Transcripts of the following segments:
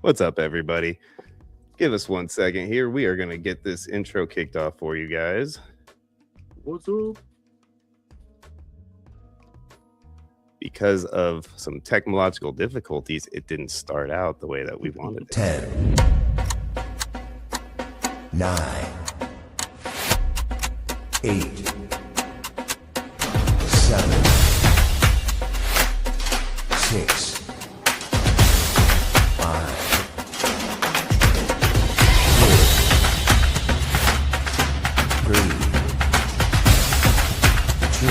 What's up, everybody? Give us 1 second here. We are going to get this intro kicked off for you guys. What's up? Because of some technological difficulties, it didn't start out the way that we wanted it. 10, 9, 8, 7, 6, 5, 4, 3, 2,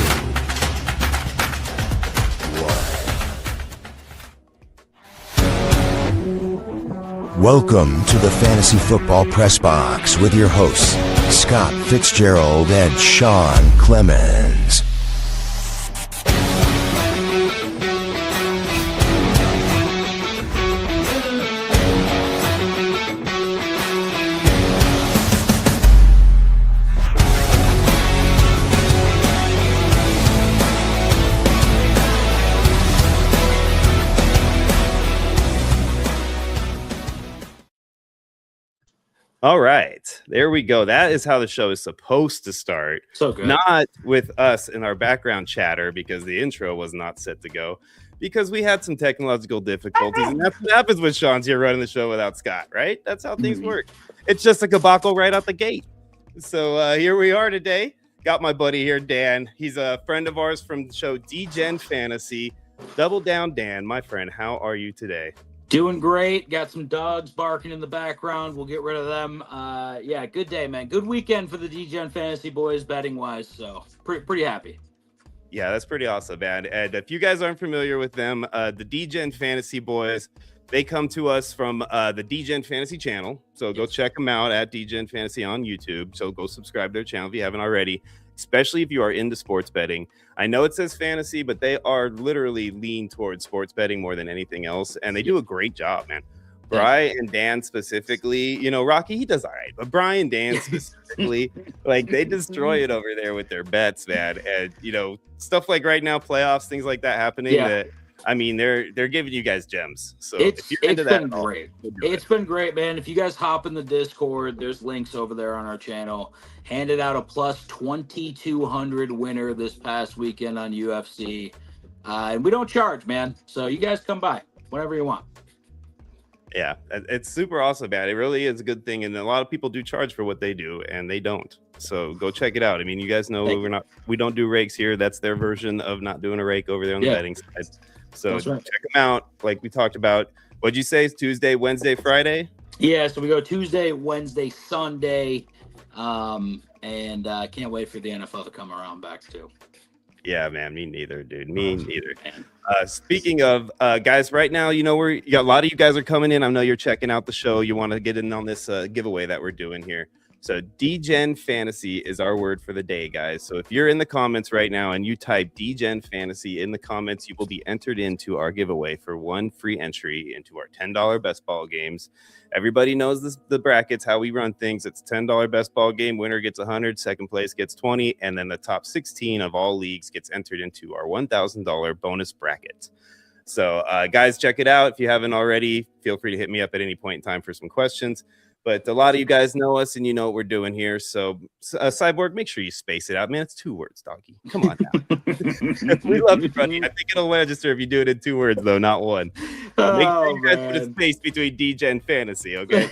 Welcome to the Fantasy Football Press Box with your hosts, Scott Fitzgerald and Sean Clemens. All right, there we go. That is how the show is supposed to start. So good. Not with us in our background chatter because the intro was not set to go because we had some technological difficulties. And that's what happens when Sean's here running the show without Scott, right? That's how things work. It's just a kabacle right out the gate. So here we are today. Got my buddy here, Dan. He's a friend of ours from the show D-Gen Fantasy. Double down, Dan, my friend. How are you today? Doing great. Got some dogs barking in the background. We'll get rid of them. Yeah, good day, man. Good weekend for the D-Gen Fantasy boys betting wise. So pretty happy. Yeah, that's pretty awesome, man. And if you guys aren't familiar with them, the D-Gen Fantasy boys, they come to us from the D-Gen Fantasy channel. So go check them out at D-Gen Fantasy on YouTube. So go subscribe to their channel if you haven't already, especially if you are into sports betting. I know it says fantasy, but they are literally lean towards sports betting more than anything else. And they do a great job, man. Brian and Dan specifically, you know, Rocky, he does all right, but Brian, Dan specifically, like they destroy it over there with their bets, man. And, you know, stuff like right now, playoffs, things like that happening that, I mean, they're giving you guys gems. So if you're into that, been great. It's been great, man. If you guys hop in the Discord, there's links over there on our channel. Handed out a plus 2,200 winner this past weekend on UFC. And we don't charge, man. So you guys come by whenever you want. Yeah, it's super awesome, man. It really is a good thing. And a lot of people do charge for what they do, and they don't. So go check it out. I mean, you guys know we don't do rakes here. That's their version of not doing a rake over there on the betting side. So check them out. Like we talked about. What'd you say? It's Tuesday, Wednesday, Friday? Yeah, so we go Tuesday, Wednesday, Sunday. And can't wait for the NFL to come around back too. Yeah, man, me neither, dude. Me neither. Speaking of guys, right now, you know, a lot of you guys are coming in. I know you're checking out the show. You want to get in on this giveaway that we're doing here. So D-Gen Fantasy is our word for the day, guys. So if you're in the comments right now and you type D-Gen Fantasy in the comments, you will be entered into our giveaway for one free entry into our $10 best ball games. Everybody knows the brackets, how we run things. It's $10 best ball game. Winner gets 100, second place gets 20, and then the top 16 of all leagues gets entered into our $1,000 bonus bracket. So guys, check it out. If you haven't already, feel free to hit me up at any point in time for some questions. But a lot of you guys know us and you know what we're doing here. So, Cyborg, make sure you space it out. Man, it's 2 words, doggy. Come on now. We love you, buddy. I think it'll register if you do it in 2 words, though, not one. Make sure you guys put a space between D-Gen Fantasy, okay?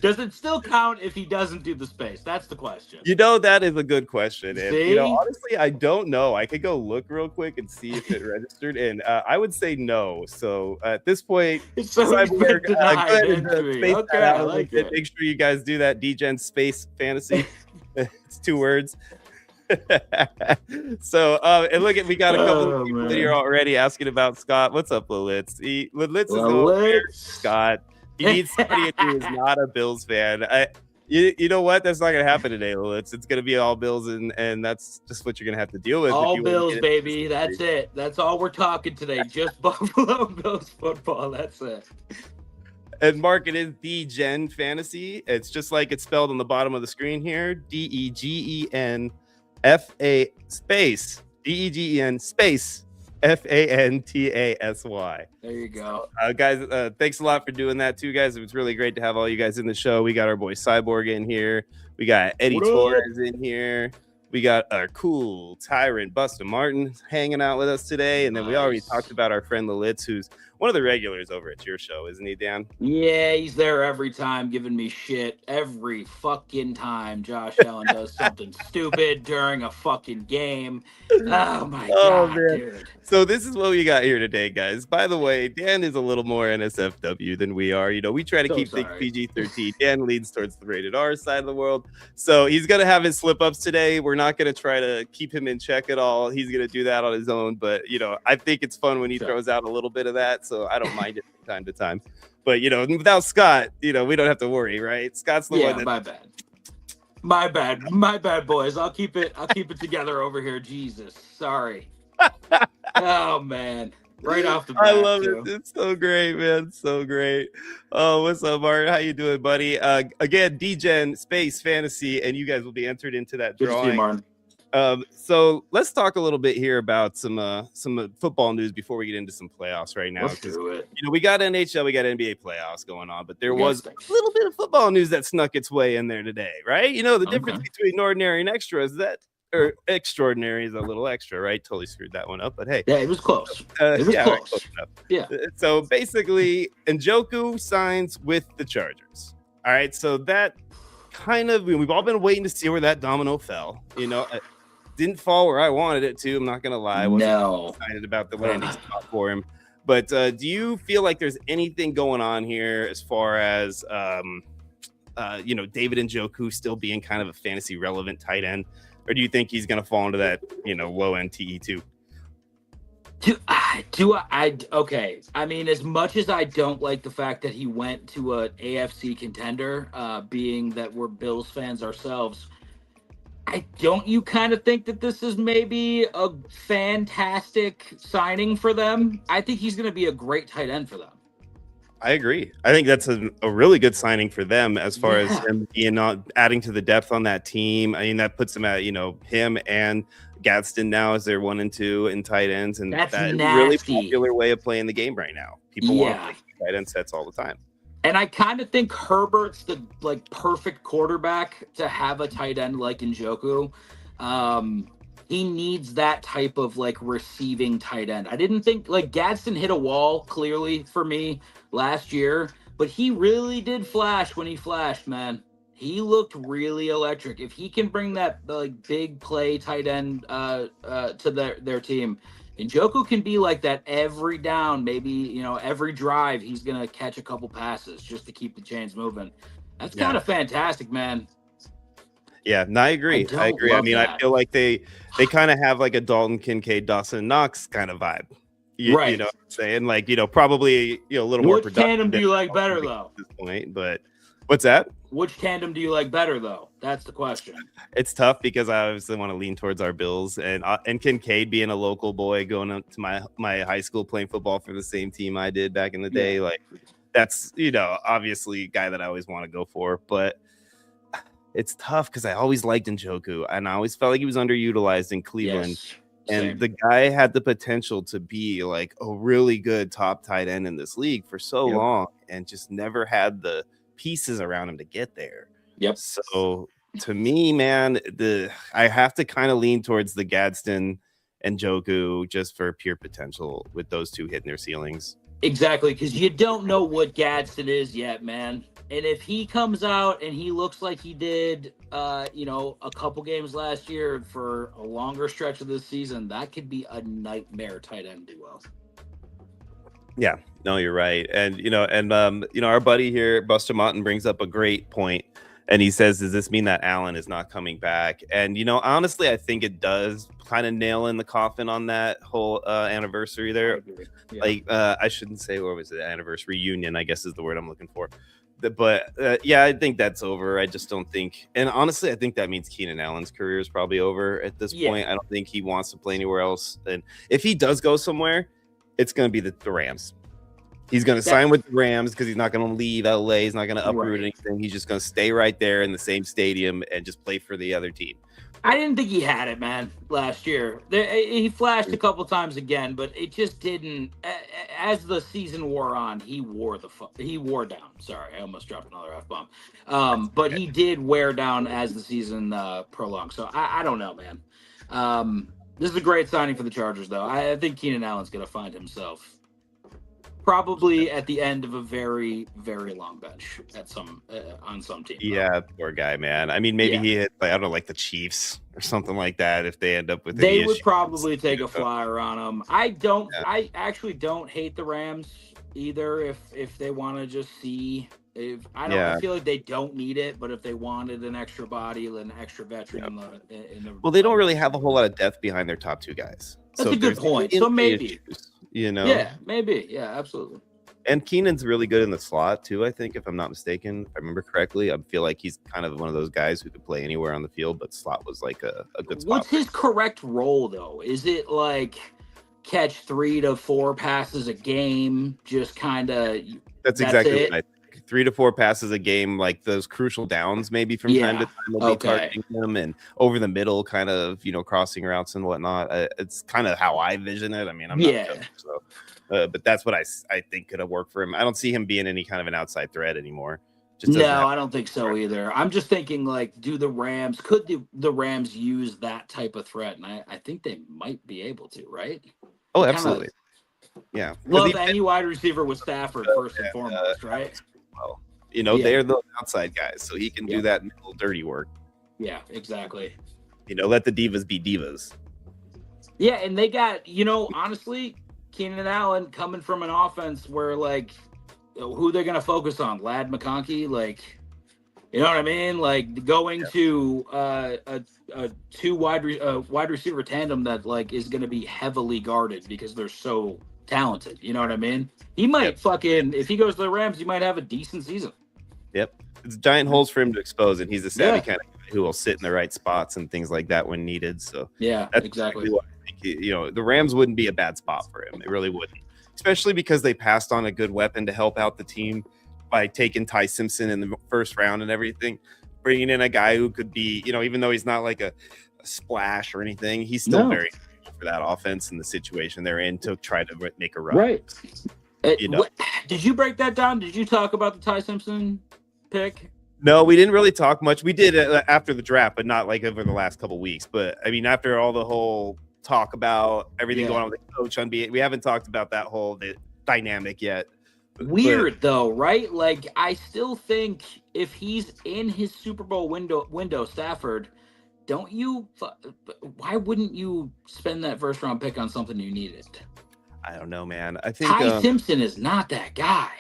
Does it still count if he doesn't do the space? That's the question. You know, that is a good question. And, you know, honestly, I don't know. I could go look real quick and see if it registered. And I would say no. So at this point, Cyborg, go ahead and space that out a little bit. Make sure you guys do that. D-Gen Space Fantasy. It's 2 words. So and look, we got a couple of people here already asking about Scott. What's up, Lilitz? Lilitz is over here. Scott. He needs somebody who is not a Bills fan. You know what? That's not gonna happen today, Lilitz. It's gonna be all Bills, and that's just what you're gonna have to deal with. All Bills, baby. That's it. That's all we're talking today. Just Buffalo Bills football. That's it. And Mark, it is D-Gen Fantasy. It's just like it's spelled on the bottom of the screen here. DEGENFA space. DEGEN space FANTASY. There you go. Guys, thanks a lot for doing that too, guys. It was really great to have all you guys in the show. We got our boy Cyborg in here. We got Eddie What up? Torres in here. We got our cool tyrant Busta Martin hanging out with us today. And then we already talked about our friend Lalitz, who's one of the regulars over at your show, isn't he, Dan? Yeah, he's there every time giving me shit. Every fucking time Josh Allen does something stupid during a fucking game. Oh my God, man. dude. So this is what we got here today, guys. By the way, Dan is a little more NSFW than we are. You know, we try to keep things PG-13. Dan leans towards the rated R side of the world. So he's going to have his slip-ups today. We're not going to try to keep him in check at all. He's going to do that on his own. But, you know, I think it's fun when he throws out a little bit of that. So I don't mind it from time to time. But, you know, without Scott, you know, we don't have to worry, right? Scott's the one that... My bad, boys. I'll keep it together over here. Jesus. Sorry. Oh, man. Right off the bat. I love it. It's so great, man. So great. Oh, what's up, Art? How you doing, buddy? Again, DGen Space Fantasy, and you guys will be entered into that drawing. Martin. So let's talk a little bit here about some football news before we get into some playoffs right now. Let's do it. You know, we got NHL, we got NBA playoffs going on, but there was a little bit of football news that snuck its way in there today, right? You know, the difference between ordinary and extra is that, or extraordinary is a little extra, right? Totally screwed that one up, but hey. Yeah, it was close. It was close. Close enough. Yeah. So basically, Njoku signs with the Chargers. All right, so that kind of, we've all been waiting to see where that domino fell. You know, it didn't fall where I wanted it to. I'm not going to lie. I wasn't excited about the landing spot for him. But do you feel like there's anything going on here as far as, you know, David Njoku still being kind of a fantasy relevant tight end? Or do you think he's going to fall into that, you know, low end TE2? Okay. I mean, as much as I don't like the fact that he went to an AFC contender, being that we're Bills fans ourselves, don't you kind of think that this is maybe a fantastic signing for them? I think he's going to be a great tight end for them. I agree. I think that's a really good signing for them as far as him being adding to the depth on that team. I mean, that puts him at, you know, him and Gadsden now as their 1 and 2 in tight ends. And that's a really popular way of playing the game right now. People want to play tight end sets all the time. And I kind of think Herbert's the perfect quarterback to have a tight end like Njoku. He needs that type of receiving tight end. I didn't think Gadsden hit a wall clearly for me last year, but he really did flash when he flashed, man. He looked really electric. If he can bring that big play tight end to their team, Njoku can be like that every down, maybe, you know, every drive he's going to catch a couple passes just to keep the chains moving. That's kind of fantastic, man. Yeah, no, I agree. I mean, I feel like they kind of have like a Dalton Kincaid, Dawson Knox kind of vibe. You know what I'm saying? Like, you know, probably, you know, a little more productive. Which tandem do you like better, though? At this point, but what's that? Which tandem do you like better, though? That's the question. It's tough because I obviously want to lean towards our Bills, and Kincaid being a local boy going up to my high school playing football for the same team I did back in the day. Like, that's, you know, obviously a guy that I always want to go for, but it's tough because I always liked Njoku, and I always felt like he was underutilized in Cleveland. Yes. And the guy had the potential to be like a really good top tight end in this league for so long, and just never had the pieces around him to get there. So to me, man, I have to kind of lean towards the Gadsden and Njoku just for pure potential with those two hitting their ceilings. Exactly, because you don't know what Gadsden is yet, man. And if he comes out and he looks like he did, you know, a couple games last year for a longer stretch of this season, that could be a nightmare tight end duo. Yeah, no, you're right. And, you know, our buddy here, Buster Martin, brings up a great point. And he says, does this mean that Allen is not coming back? And, you know, honestly, I think it does kind of nail in the coffin on that whole anniversary there. I shouldn't say, what was it? Anniversary reunion, I guess is the word I'm looking for. But I think that's over. I just don't think, and honestly, I think that means Keenan Allen's career is probably over at this point. I don't think he wants to play anywhere else. And if he does go somewhere, it's going to be the Rams. He's going to sign with the Rams because he's not going to leave LA. He's not going to uproot anything. He's just going to stay right there in the same stadium and just play for the other team. I didn't think he had it, man, last year. He flashed a couple times again, but it just didn't. As the season wore on, he wore down. Sorry, I almost dropped another F-bomb. But he did wear down as the season prolonged. So I don't know, man. This is a great signing for the Chargers, though. I think Keenan Allen's going to find himself probably at the end of a very, very long bench on some team. Yeah, poor guy, man. I mean, maybe he hit, I don't know, like the Chiefs or something like that. If they end up with, they would probably take a flyer on him. I actually don't hate the Rams either. If they want to just see, I feel like they don't need it, but if they wanted an extra body, an extra veteran, well, they don't really have a whole lot of depth behind their top two guys. That's a good point. So maybe. Yeah, maybe. Yeah, absolutely. And Keenan's really good in the slot too, I think, if I'm not mistaken. If I remember correctly, I feel like he's kind of one of those guys who could play anywhere on the field, but slot was like a good spot. What's his correct role, though? Is it like catch 3 to 4 passes a game, just kind of... That's exactly what I think. 3 to 4 passes a game, like those crucial downs, maybe from time to time, will be targeting him, and over the middle, kind of, crossing routes and whatnot. It's kind of how I vision it. I mean, I'm not a coach, so, but that's what I think could have worked for him. I don't see him being any kind of an outside threat anymore. I don't think so either. I'm just thinking, like, could the Rams use that type of threat? And I think they might be able to, right? Oh, absolutely. Yeah. Love any wide receiver with Stafford first and foremost, right? Well, they're the outside guys, so he can do that middle dirty work. Yeah, exactly. Let the divas be divas. Yeah, and they got, honestly, Keenan Allen coming from an offense where, like, who they're going to focus on? Lad McConkey? Like, you know what I mean? Like, going to a two wide receiver tandem that, like, is going to be heavily guarded because they're so talented. You know what I mean? He might if he goes to the Rams, he might have a decent season. Yep. It's giant holes for him to expose, and he's a savvy kind of guy who will sit in the right spots and things like that when needed. So that's exactly what I think. The Rams wouldn't be a bad spot for him. It really wouldn't, especially because they passed on a good weapon to help out the team by taking Ty Simpson in the first round and everything, bringing in a guy who could be, even though he's not like a splash or anything, he's still very good for that offense and the situation they're in to try to make a run. Right. Did you break that down? Did you talk about the Ty Simpson pick? No, we didn't really talk much. We did after the draft, but not like over the last couple of weeks. But I mean, after all the whole talk about everything going on with the coach on we haven't talked about that whole dynamic yet. Weird though, right? Like, I still think if he's in his Super Bowl window, Stafford, why wouldn't you spend that first round pick on something you needed? I don't know, man. I think Ty Simpson is not that guy.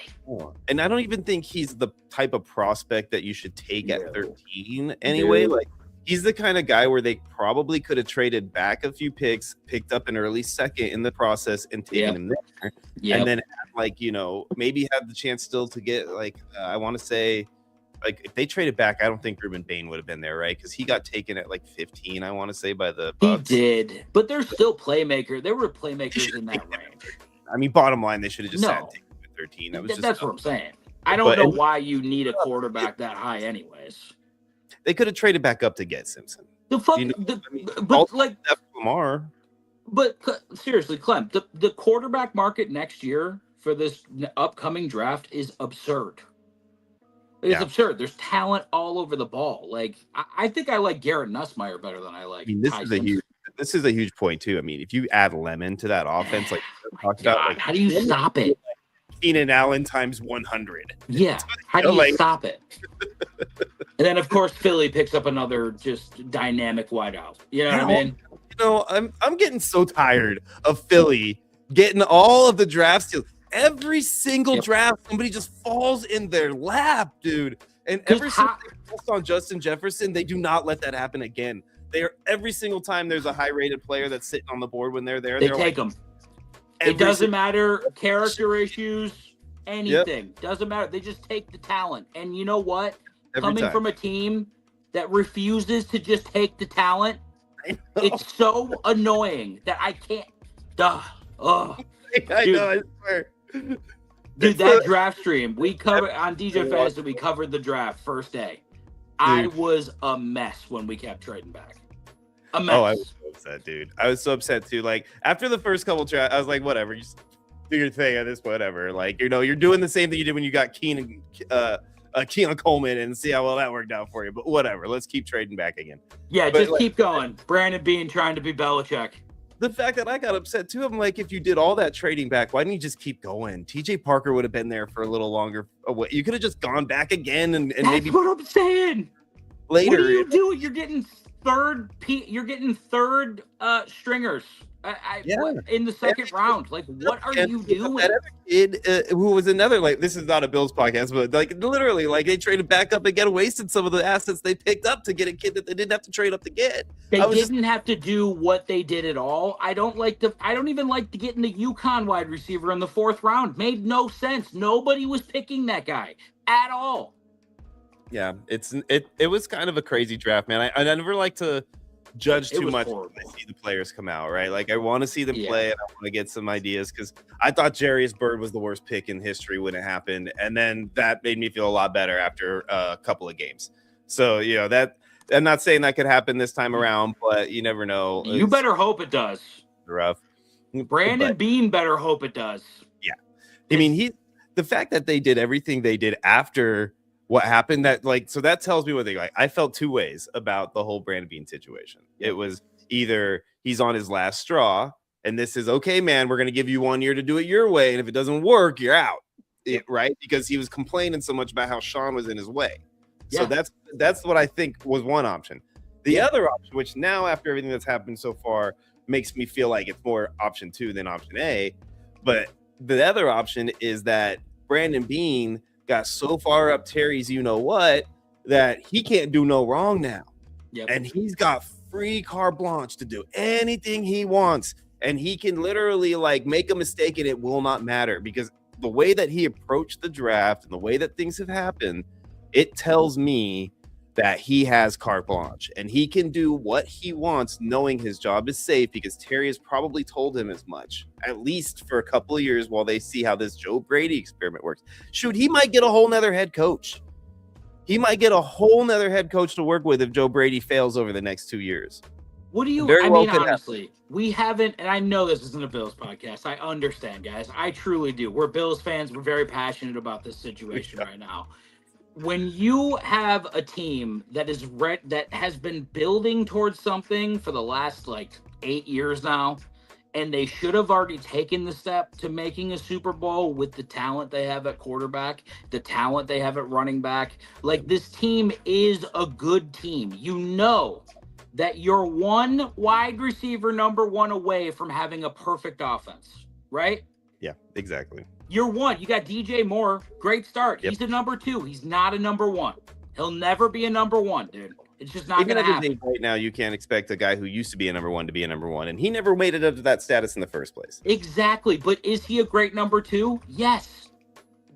And I don't even think he's the type of prospect that you should take at 13 anyway. Like, he's the kind of guy where they probably could have traded back a few picks, picked up an early second in the process, and taken him there. And then, maybe have the chance still to get, I want to say, if they traded back, I don't think Ruben Bain would have been there, right? Because he got taken at 15, I want to say, by the Bucs. He did, but they're still playmakers. There were playmakers in that range. I mean, bottom line, they should have just had taken him at 13. That's what I'm saying. I don't know why you need a quarterback that high, anyways. They could have traded back up to get Simpson. Lamar. But seriously, Clem, the quarterback market next year for this upcoming draft is absurd. It's absurd. There's talent all over the ball. Like, I think I like Garrett Nussmeier better than I like. This is a huge point too. I mean, if you add Lemon to that offense, like talked about, how do you stop it? Keenan Allen times 100. Yeah, how do you stop it? And then, of course, Philly picks up another just dynamic wideout. You know what I mean? I'm getting so tired of Philly getting all of the draft steals. Every single draft, somebody just falls in their lap, dude. And every single time on Justin Jefferson, they do not let that happen again. Every single time there's a high-rated player that's sitting on the board when they're there, they take them. It doesn't matter, character issues, anything. Doesn't matter. They just take the talent. And you know what? Coming from a team that refuses to just take the talent, it's so annoying that I can't. I know, I swear. Dude, that draft stream we covered on DJFS, and we covered the draft first day. I was a mess when we kept trading back. A mess. Oh, I was so upset, dude. I was so upset too. Like after the first couple tries, I was like, whatever, just do your thing at this, whatever. Like, you're doing the same thing you did when you got Keelan Coleman and see how well that worked out for you. But whatever, let's keep trading back again. Yeah, But, just like, keep going. Brandon Bean trying to be Belichick. the fact that I got upset too, I'm like, if you did all that trading back, why didn't you just keep going? TJ Parker would have been there for a little longer. You could have just gone back again and That's maybe what I'm saying. later. What are you doing? You're getting third stringers in the second round. Like, what are you doing? That other kid who was another, like, this is not a Bills podcast, but like literally, like they traded back up again, wasted some of the assets they picked up to get a kid that they didn't have to trade up to get. They didn't have to do what they did at all. I don't even like to get in the UConn wide receiver in the 4th round. Made no sense. Nobody was picking that guy at all. Yeah, it was kind of a crazy draft, man. I never like to judge too much when I see the players come out, right? Like I want to see them play and I want to get some ideas because I thought Jarius Byrd was the worst pick in history when it happened, and then that made me feel a lot better after a couple of games. So that I'm not saying that could happen this time around, but you never know. You better hope it does. Rough. Brandon Bean better hope it does. Yeah, I mean the fact that they did everything they did after what happened, so that tells me what they like. I felt two ways about the whole Brandon Bean situation. It was either he's on his last straw and this is okay, man, we're going to give you 1 year to do it your way. And if it doesn't work, you're out. Right. Because he was complaining so much about how Sean was in his way. So that's what I think was one option. The other option, which now after everything that's happened so far makes me feel like it's more option 2 than option A. But the other option is that Brandon Bean got so far up Terry's what that he can't do no wrong now. And he's got free carte blanche to do anything he wants, and he can literally like make a mistake and it will not matter, because the way that he approached the draft and the way that things have happened, it tells me that he has carte blanche and he can do what he wants knowing his job is safe, because Terry has probably told him as much, at least for a couple of years while they see how this Joe Brady experiment works. Shoot, he might get a whole nother head coach. He might get a whole nother head coach to work with if Joe Brady fails over the next 2 years. What do you, honestly, we haven't, and I know this isn't a Bills podcast. I understand, guys. I truly do. We're Bills fans. We're very passionate about this situation right now. When you have a team that has been building towards something for the last 8 years now, and they should have already taken the step to making a Super Bowl with the talent they have at quarterback, the talent they have at running back, this team is a good team. That you're one wide receiver number 1 away from having a perfect offense, right? Yeah, exactly. You're one. You got DJ Moore. Great start. Yep. He's a number 2. He's not a number 1. He'll never be a number 1, dude. It's just not going to happen. Right now, you can't expect a guy who used to be a number 1 to be a number 1, and he never made it up to that status in the first place. Exactly. But is he a great number 2? Yes.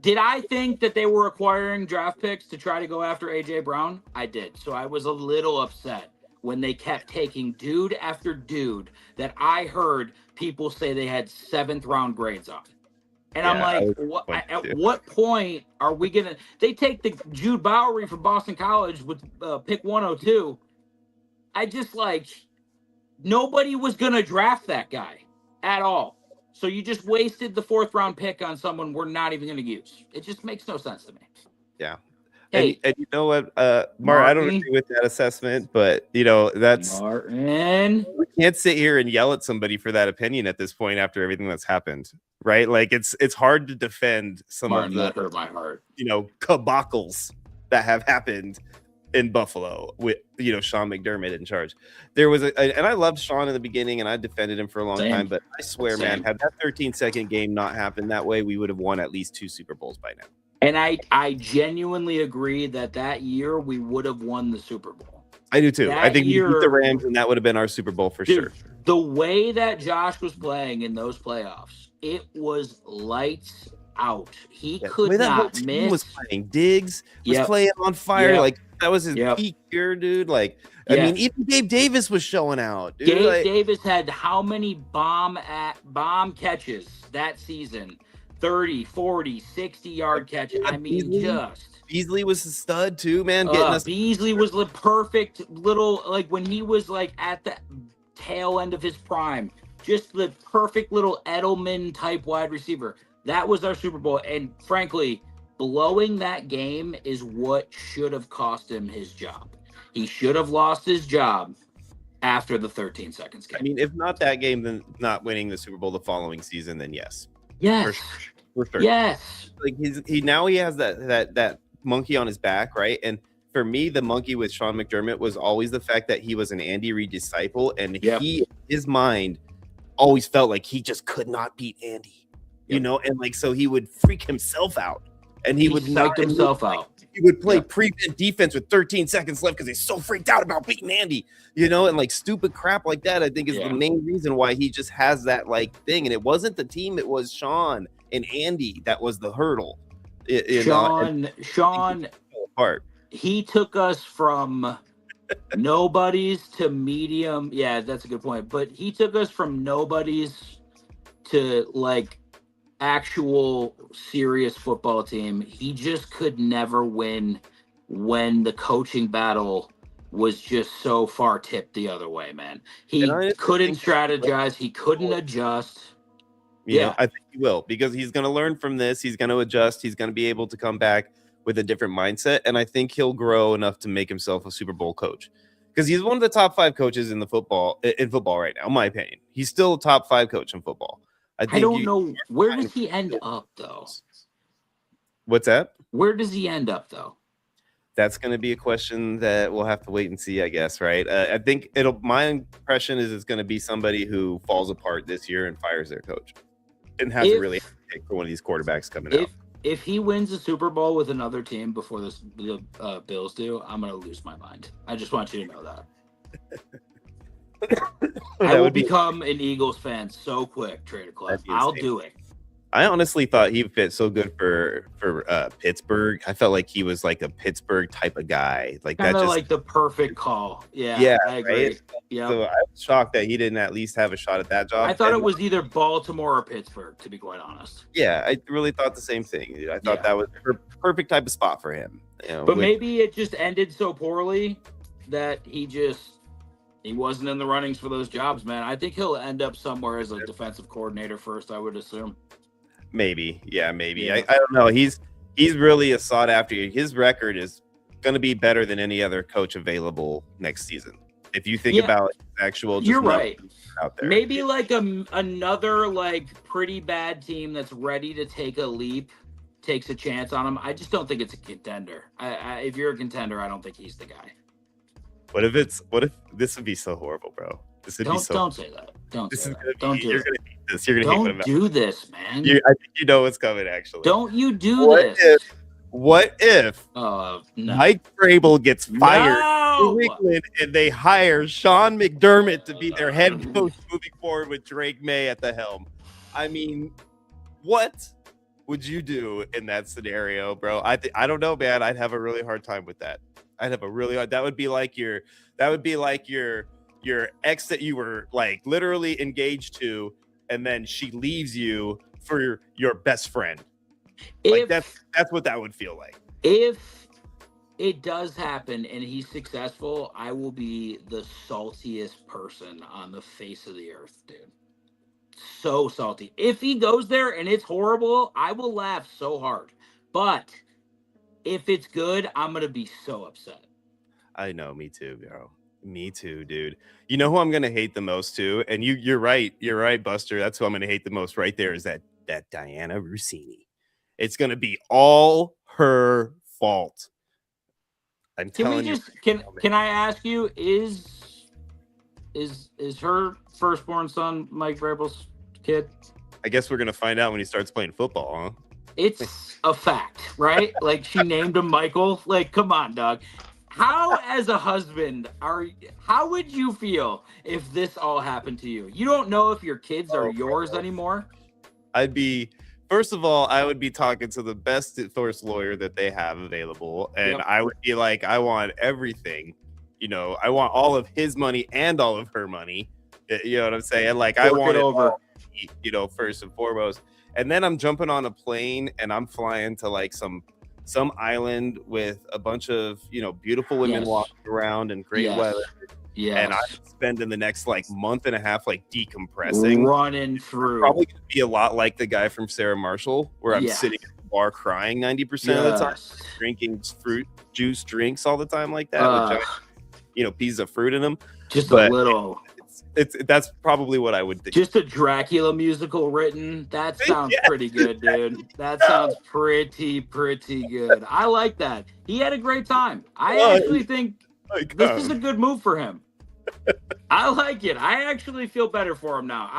Did I think that they were acquiring draft picks to try to go after A.J. Brown? I did. So I was a little upset when they kept taking dude after dude that I heard people say they had 7th round grades on. And I'm like, what point are we going to – they take the Jude Bowery from Boston College with pick 102. I just nobody was going to draft that guy at all. So you just wasted the 4th round pick on someone we're not even going to use. It just makes no sense to me. Yeah. Hey, and you know what, Martin, I don't agree with that assessment, but that's Martin. We can't sit here and yell at somebody for that opinion at this point after everything that's happened, right? It's hard to defend some of the that hurt my heart. Cabacles that have happened in Buffalo with Sean McDermott in charge. There was and I loved Sean in the beginning and I defended him for a long time, but I swear, man, had that 13-second game not happened that way, we would have won at least 2 Super Bowls by now. And I genuinely agree that year we would have won the Super Bowl. I do too. I think we beat the Rams and that would have been our Super Bowl for sure. The way that Josh was playing in those playoffs, it was lights out. He could not miss. Was playing. Diggs was playing on fire. That was his peak year, dude. I mean, even Gabe Davis was showing out. Dude. Gabe Davis had how many bomb catches that season? 30, 40, 60-yard catches. I mean, just Beasley was a stud too, man. Getting us. Beasley was the perfect little, like when he was like at the tail end of his prime, just the perfect little Edelman type wide receiver. That was our Super Bowl. And frankly, blowing that game is what should have cost him his job. He should have lost his job after the 13 seconds game. I mean, if not that game, then not winning the Super Bowl the following season, then yes. Yes. For sure. Yes. Like he has that monkey on his back, right? And for me, the monkey with Sean McDermott was always the fact that he was an Andy Reid disciple, and his mind always felt like he just could not beat Andy, you know, and like so he would freak himself out, and he would knock himself out. He would play prevent defense with 13 seconds left because he's so freaked out about beating Andy, you know, and like stupid crap like that. I think is the main reason why he just has that like thing, and it wasn't the team; it was Sean and Andy that was the hurdle. Sean, he took us from nobodies to medium. Yeah, that's a good point. But he took us from nobodies to like actual serious football team. He just could never win when the coaching battle was just so far tipped the other way, man. He couldn't strategize. He couldn't adjust. You know, I think he will, because he's going to learn from this. He's going to adjust. He's going to be able to come back with a different mindset. And I think he'll grow enough to make himself a Super Bowl coach, because he's one of the top 5 coaches in football right now, in my opinion. He's still a top 5 coach in football. I don't know. Where does he end up, though? What's that? Where does he end up, though? That's going to be a question that we'll have to wait and see, I guess, right? I think my impression is it's going to be somebody who falls apart this year and fires their coach and has to really pick for one of these quarterbacks coming out. If he wins the Super Bowl with another team before the Bills do, I'm going to lose my mind. I just want you to know that. I will become an Eagles fan so quick, Trader Club. I'll do it. I honestly thought he fit so good for Pittsburgh. I felt like he was like a Pittsburgh type of guy. Like kind that, just like the perfect call. Yeah, I agree. Right? Yeah. So I was shocked that he didn't at least have a shot at that job. I thought it was either Baltimore or Pittsburgh, to be quite honest. Yeah, I really thought the same thing. I thought that was the perfect type of spot for him. You know, but maybe it just ended so poorly that he wasn't in the runnings for those jobs, man. I think he'll end up somewhere as a defensive coordinator first, I would assume. Maybe. Yeah. I don't know. He's really a sought after. His record is going to be better than any other coach available next season. If you think about actual, you're right. Out there. Maybe like another like pretty bad team that's ready to take a leap takes a chance on him. I just don't think it's a contender. If you're a contender, I don't think he's the guy. What if this would be so horrible, bro? This would be so. Don't say that. Don't do You're gonna hate this. You're gonna don't do this, man. I think you know what's coming. Actually, don't you do this? What if Mike Vrabel gets fired in New England and they hire Sean McDermott to be their head coach moving forward with Drake May at the helm? I mean, what would you do in that scenario, bro? I don't know, man. I'd have a really hard time with that. That would be like your ex that you were like literally engaged to, and then she leaves you for your best friend. That's what that would feel like. If it does happen and he's successful, I will be the saltiest person on the face of the earth, dude. So salty. If he goes there and it's horrible, I will laugh so hard. But if it's good, I'm going to be so upset. I know, me too, bro. Me too, dude. You know who I'm going to hate the most too? And you're right. You're right, Buster. That's who I'm going to hate the most right there, is that Diana Rossini. It's going to be all her fault. I'm telling you. Can I ask you, is her firstborn son Mike Vrabel's kid? I guess we're going to find out when he starts playing football, huh? It's a fact, right? Like, she named him Michael. Like, come on, dog. How, as a husband, how would you feel if this all happened to you? You don't know if your kids are yours anymore. First of all, I would be talking to the best divorce lawyer that they have available. And I would be like, I want everything. You know, I want all of his money and all of her money. You know what I'm saying? Like, I want it all, first and foremost. And then I'm jumping on a plane and I'm flying to like some some island with a bunch of, beautiful women Yes. walking around and great Yes. weather. Yes. And I'm spending the next like month and a half like decompressing. Running through. Probably going to be a lot like the guy from Sarah Marshall, where I'm sitting at the bar crying 90% of the time, drinking fruit juice drinks all the time like that, with giant, pieces of fruit in them. Just a little. That's probably what I would think. Just a Dracula musical written. That sounds pretty good, dude. That sounds pretty good. I like that. He had a great time. I actually think this is a good move for him. I like it. I actually feel better for him now.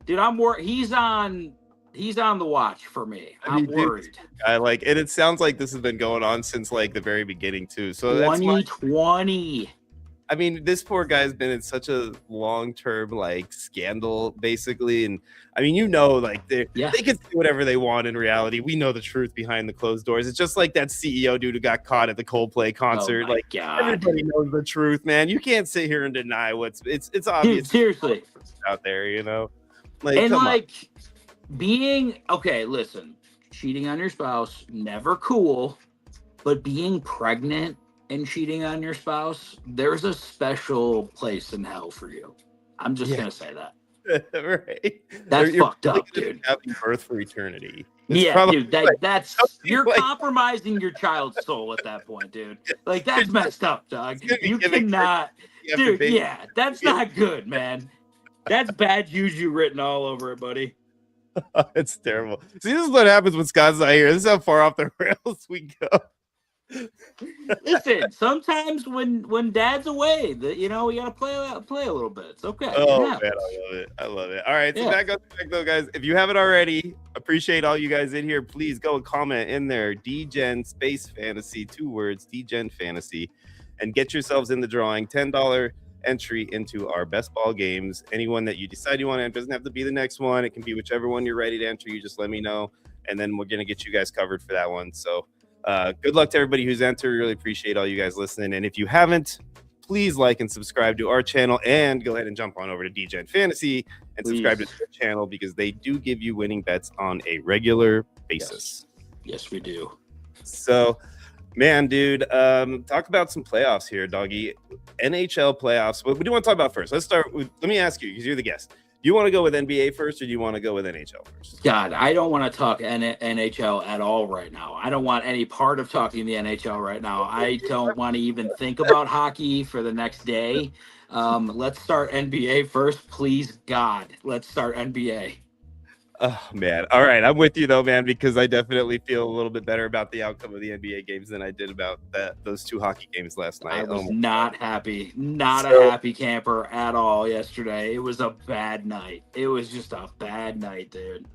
He's on the watch for me. I'm worried. And it sounds like this has been going on since like the very beginning too. So 2020. I mean, this poor guy's been in such a long-term like scandal, basically, and I mean, they can say whatever they want. In reality, we know the truth behind the closed doors. It's just like that CEO dude who got caught at the Coldplay concert. God. Everybody knows the truth, man. You can't sit here and deny it's obvious. Dude, seriously, out there, listen, cheating on your spouse, never cool, but being pregnant and cheating on your spouse, there's a special place in hell for you. I'm just gonna say that. Right? That's fucked up, dude. Having birth for eternity. Dude. That's you're compromising your child's soul at that point, dude. Like that's messed up, dog. You cannot, dude. Yeah, that's not good, man. That's bad juju written all over it, buddy. It's terrible. See, this is what happens when Scott's not here. This is how far off the rails we go. Listen, sometimes when dad's away, we gotta play a little bit. It's okay. Oh man, I love it. All right, so back though, guys. If you haven't already, appreciate all you guys in here. Please go and comment in there, DGen Space Fantasy, 2 words, DGen Fantasy, and get yourselves in the drawing. $10 entry into our best ball games. Anyone that you decide you want to enter, doesn't have to be the next one. It can be whichever one you're ready to enter. You just let me know, and then we're gonna get you guys covered for that one. So. Good luck to everybody who's entered. Really appreciate all you guys listening. And if you haven't, please like and subscribe to our channel and go ahead and jump on over to DGen Fantasy and subscribe to their channel because they do give you winning bets on a regular basis. Yes, we do. So, man, dude, talk about some playoffs here, doggy. NHL playoffs. What do you want to talk about first? Let me ask you because you're the guest. Do you want to go with NBA first or do you want to go with NHL first? God, I don't want to talk NHL at all right now. I don't want any part of talking the NHL right now. I don't want to even think about hockey for the next day. Let's start NBA first, please, God. Let's start NBA. Oh, man. All right. I'm with you, though, man, because I definitely feel a little bit better about the outcome of the NBA games than I did about those 2 hockey games last night. I was not happy. Not a happy camper at all yesterday. It was a bad night. It was just a bad night, dude.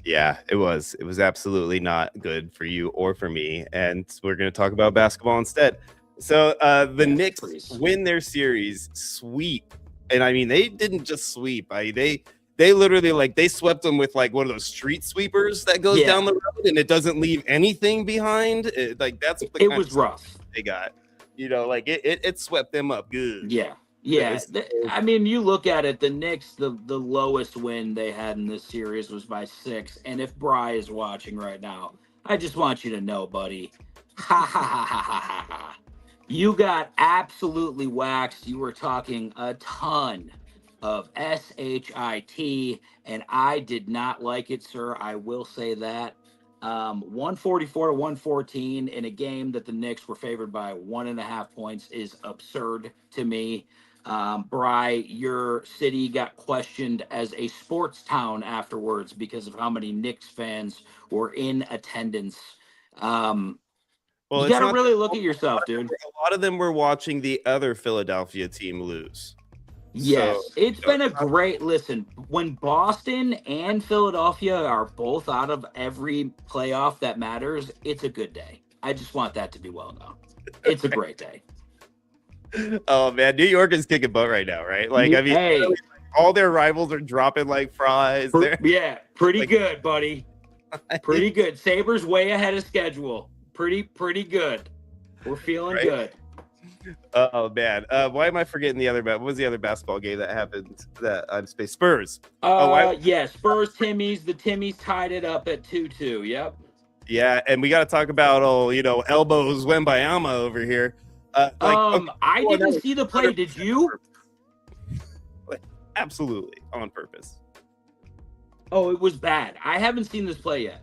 Yeah, it was. It was absolutely not good for you or for me. And we're going to talk about basketball instead. So the Knicks win their series, sweep. And, I mean, they didn't just sweep. They literally they swept them with like one of those street sweepers that goes down the road and it doesn't leave anything behind. It was rough. They got, it swept them up good. Yeah. I mean, you look at it, the Knicks, the lowest win they had in this series was by 6. And if Bry is watching right now, I just want you to know, buddy, you got absolutely waxed. You were talking a ton of shit, and I did not like it, sir. I will say that. 144 to 114 in a game that the Knicks were favored by 1.5 points is absurd to me. Bry, your city got questioned as a sports town afterwards because of how many Knicks fans were in attendance. You got to really look at yourself, dude. A lot of them were watching the other Philadelphia team lose. Yes, it's been a great listen. When Boston and Philadelphia are both out of every playoff that matters, it's a good day. I just want that to be well known. It's a great day. Oh man, New York is kicking butt right now, right? All their rivals are dropping like fries. Pretty good, buddy. Pretty good. Sabres way ahead of schedule. Pretty good. We're feeling good. Oh man, why am I forgetting the other? What was the other basketball game that happened? That on space Spurs. Spurs. Timmies. The Timmies tied it up at 2-2. Yep. Yeah, and we got to talk about elbows Wembayama over here. I didn't see the play. Did you? Like, absolutely on purpose. Oh, it was bad. I haven't seen this play yet.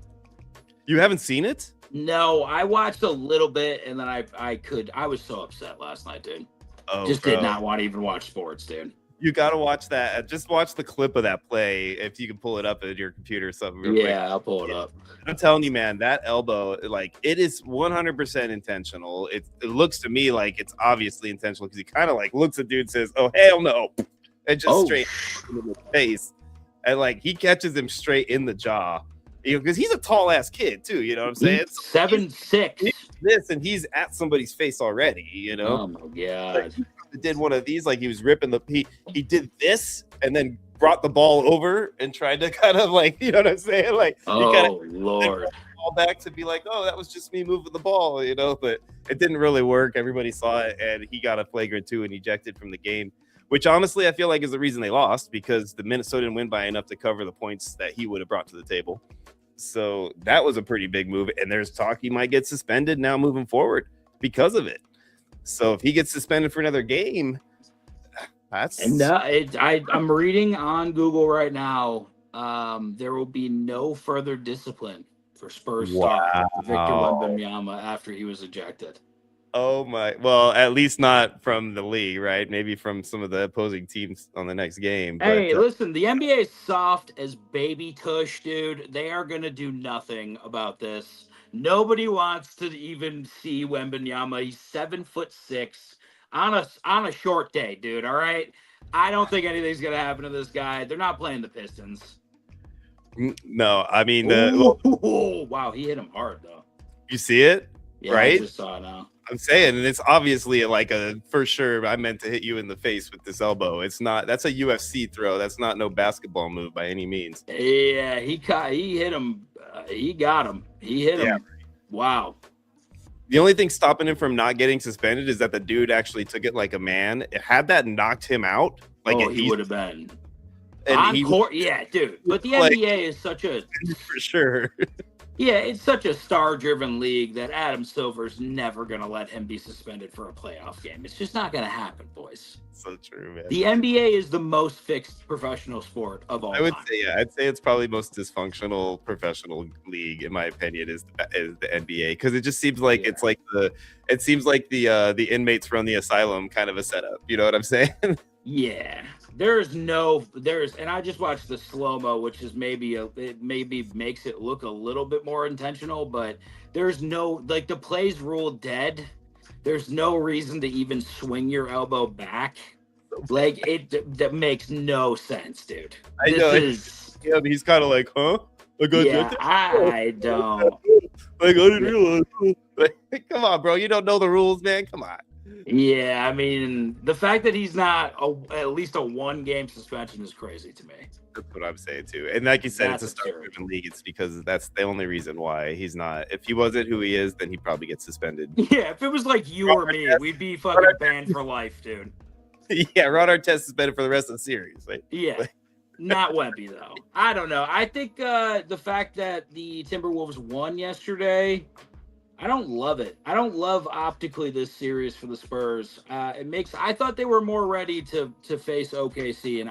You haven't seen it? No, I watched a little bit, and then I was so upset last night, dude. Oh, Just bro. did not want to even watch sports, dude. You got to watch that. Just watch the clip of that play if you can pull it up at your computer or something. Real quick. I'll pull it up. I'm telling you, man, that elbow, like, it is 100% intentional. It looks to me like it's obviously intentional because he kind of like looks at dude and says, "Oh, hell no," and just straight in the face, and like he catches him straight in the jaw. Because he's a tall ass kid too. You know what I'm saying? 7'6". This and he's at somebody's face already. Oh my god! Like, he did one of these, like he was ripping he did this and then brought the ball over and tried to kind of like, you know what I'm saying? Like, oh he kind of Lord, ball back to be like, oh, that was just me moving the ball, but it didn't really work. Everybody saw it, and he got a flagrant 2 and ejected from the game, which honestly I feel like is the reason they lost, because the Minnesota didn't win by enough to cover the points that he would have brought to the table. So that was a pretty big move, and there's talk he might get suspended now moving forward because of it. So if he gets suspended for another game, that's... And I'm reading on Google right now. There will be no further discipline for Spurs star Victor Wembanyama after he was ejected. Oh my! Well, at least not from the league, right? Maybe from some of the opposing teams on the next game. Hey, listen, the NBA is soft as baby tush, dude. They are gonna do nothing about this. Nobody wants to even see Wembanyama. He's 7'6" on a short day, dude. All right. I don't think anything's gonna happen to this guy. They're not playing the Pistons. No, I mean, wow, he hit him hard though. You see it, yeah, right? I just saw it now. I'm saying, and it's obviously like for sure. I meant to hit you in the face with this elbow. It's not. That's a UFC throw. That's not no basketball move by any means. Yeah, he hit him. He got him. He hit him. Wow. The only thing stopping him from not getting suspended is that the dude actually took it like a man. Had that knocked him out, like he would have been. And court, yeah, dude. But the NBA is such a for sure. Yeah, it's such a star-driven league that Adam Silver's never going to let him be suspended for a playoff game. It's just not going to happen, boys. So true, man. The NBA is the most fixed professional sport of all time. I'd say it's probably most dysfunctional professional league, in my opinion, is the NBA, because it just seems like it's like the inmates from the asylum kind of a setup. You know what I'm saying? Yeah. And I just watched the slow-mo, which is maybe makes it look a little bit more intentional, but there's no, like, the play's ruled dead. There's no reason to even swing your elbow back. Like, that makes no sense, dude. He's kind of like, huh? I don't. Like, I didn't realize. Like, come on, bro. You don't know the rules, man. Come on. Yeah, I mean, the fact that he's not at least a 1-game suspension is crazy to me. That's what I'm saying too. And like you said, That's it's a star-driven league. It's because that's the only reason why he's not. If he wasn't who he is, then he'd probably get suspended. Yeah, if it was like you or me, we'd be fucking banned for life, dude. Yeah, Ron Artest suspended for the rest of the series. Not Wemby though. I don't know. I think the fact that the Timberwolves won yesterday, I don't love it. I don't love optically this series for the Spurs. I thought they were more ready to face OKC, and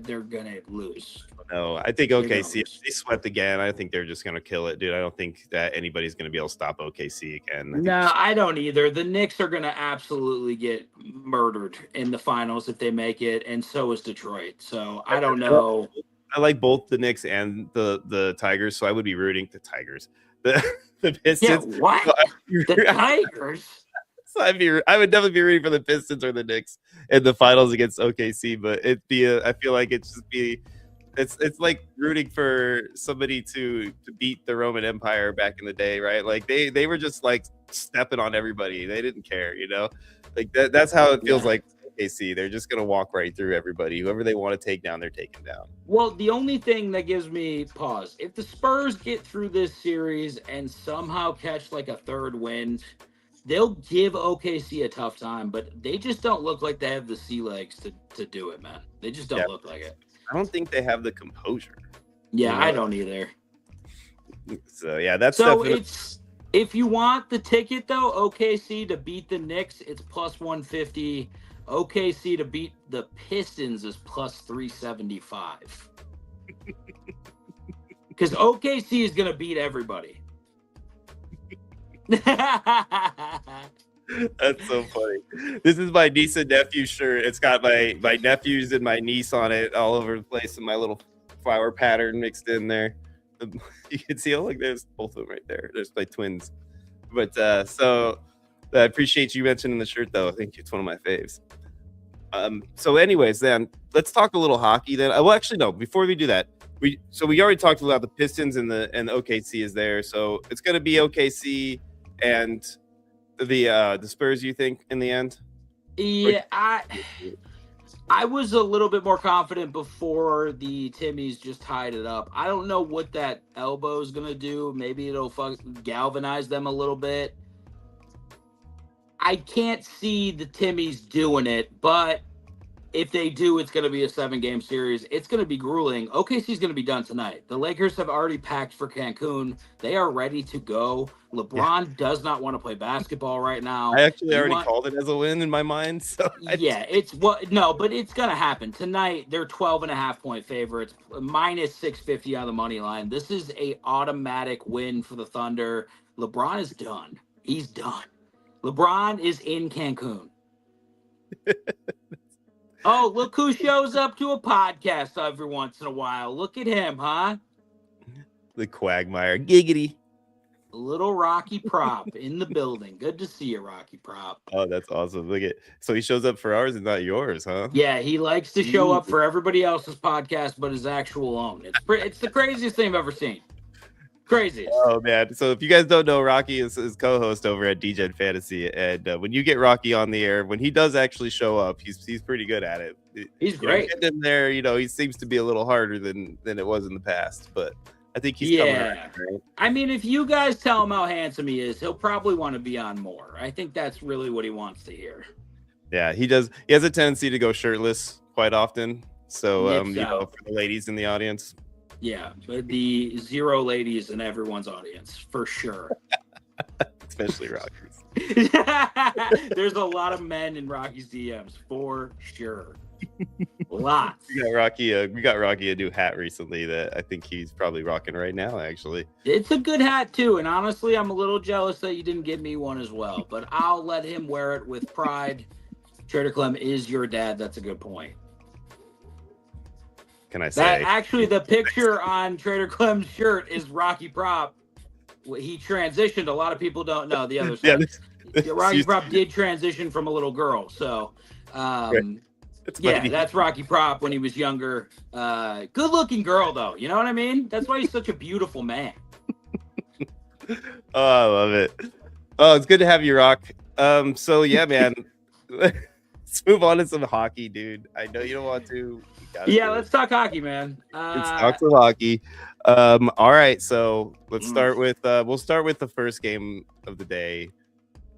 they're gonna lose. No, I think OKC, if they swept again, I think they're just gonna kill it, dude. I don't think that anybody's gonna be able to stop OKC again. I don't either. The Knicks are gonna absolutely get murdered in the finals if they make it, and so is Detroit. So I don't know. I like both the Knicks and the Tigers, so I would be rooting the Tigers. The Pistons. Yeah, what? The Tigers? So I would definitely be rooting for the Pistons or the Knicks in the finals against OKC, but I feel like it's like rooting for somebody to beat the Roman Empire back in the day, right? Like they were just like stepping on everybody. They didn't care, Like that's how it feels like OKC. They're just gonna walk right through everybody. Whoever they want to take down, they're taking down. Well, the only thing that gives me pause, if the Spurs get through this series and somehow catch like a third win, they'll give OKC a tough time, but they just don't look like they have the sea legs to do it, man. They just don't look like it. I don't think they have the composure. Yeah, I don't either. So yeah, that's So definitely. it's if you want the ticket though, OKC to beat the Knicks, it's plus 150. OKC to beat the Pistons is plus 375. Because OKC is gonna beat everybody. That's so funny. This is my niece and nephew shirt. It's got my nephews and my niece on it all over the place, and my little flower pattern mixed in there. You can see, oh, look, there's both of them right there. There's my twins. But so I appreciate you mentioning the shirt, though. I think it's one of my faves. So, anyways, then let's talk a little hockey. Then, well, actually, no. Before we do that, we already talked about the Pistons and the OKC is there. So it's going to be OKC and the Spurs. You think in the end? Yeah, I was a little bit more confident before the Timmies just tied it up. I don't know what that elbow is gonna do. Maybe it'll galvanize them a little bit. I can't see the Timmies doing it, but if they do, it's going to be a 7-game series. It's going to be grueling. OKC's going to be done tonight. The Lakers have already packed for Cancun. They are ready to go. LeBron does not want to play basketball right now. I actually already called it as a win in my mind. So but it's going to happen. Tonight, they're 12.5-point favorites, minus 650 on the money line. This is a automatic win for the Thunder. LeBron is done. He's done. LeBron is in Cancun. Oh, look who shows up to a podcast every once in a while. Look at him, huh? The Quagmire. Giggity. Little Rocky Prop in the building. Good to see you, Rocky Prop. Oh, that's awesome. Look at so he shows up for ours and not yours, huh? Yeah, he likes to show up for everybody else's podcast but his actual own. It's the craziest thing I've ever seen. Craziest. Oh man! So if you guys don't know, Rocky is co-host over at DJ Fantasy, and when you get Rocky on the air, when he does actually show up, he's pretty good at it. He's great. Getting in there, he seems to be a little harder than it was in the past, but I think he's coming around, right? I mean, if you guys tell him how handsome he is, he'll probably want to be on more. I think that's really what he wants to hear. Yeah, he does. He has a tendency to go shirtless quite often. So for the ladies in the audience. Yeah, but the 0 ladies in everyone's audience, for sure. Especially Rockies. There's a lot of men in Rocky's DMs, for sure. Lots. We got Rocky a new hat recently that I think he's probably rocking right now, actually. It's a good hat, too, and honestly, I'm a little jealous that you didn't give me one as well, but I'll let him wear it with pride. Trader Clem is your dad. That's a good point. Can I say that actually the picture on Trader Clem's shirt is Rocky Prop. He transitioned. A lot of people don't know the other side. Rocky Prop did transition from a little girl. So that's Rocky Prop when he was younger. Good looking girl though. You know what I mean? That's why he's such a beautiful man. Oh, I love it. Oh, it's good to have you, Rock. So yeah, man. Let's move on to some hockey, dude. I know you don't want to. Let's talk hockey, man. Let's talk some hockey. All right, so let's start with we'll start with the first game of the day,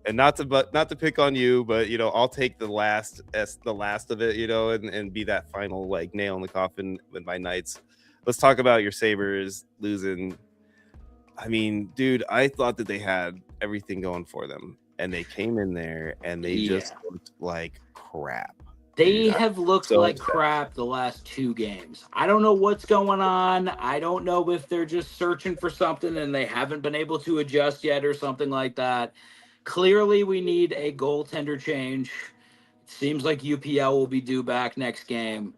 and not to pick on you, but I'll take the last of it, and be that final like nail in the coffin with my Knights. Let's talk about your Sabres losing. I mean, dude, I thought that they had everything going for them, and they came in there and they just looked like crap. They have looked like crap the last 2 games. I don't know what's going on. I don't know if they're just searching for something and they haven't been able to adjust yet or something like that. Clearly, we need a goaltender change. It seems like UPL will be due back next game.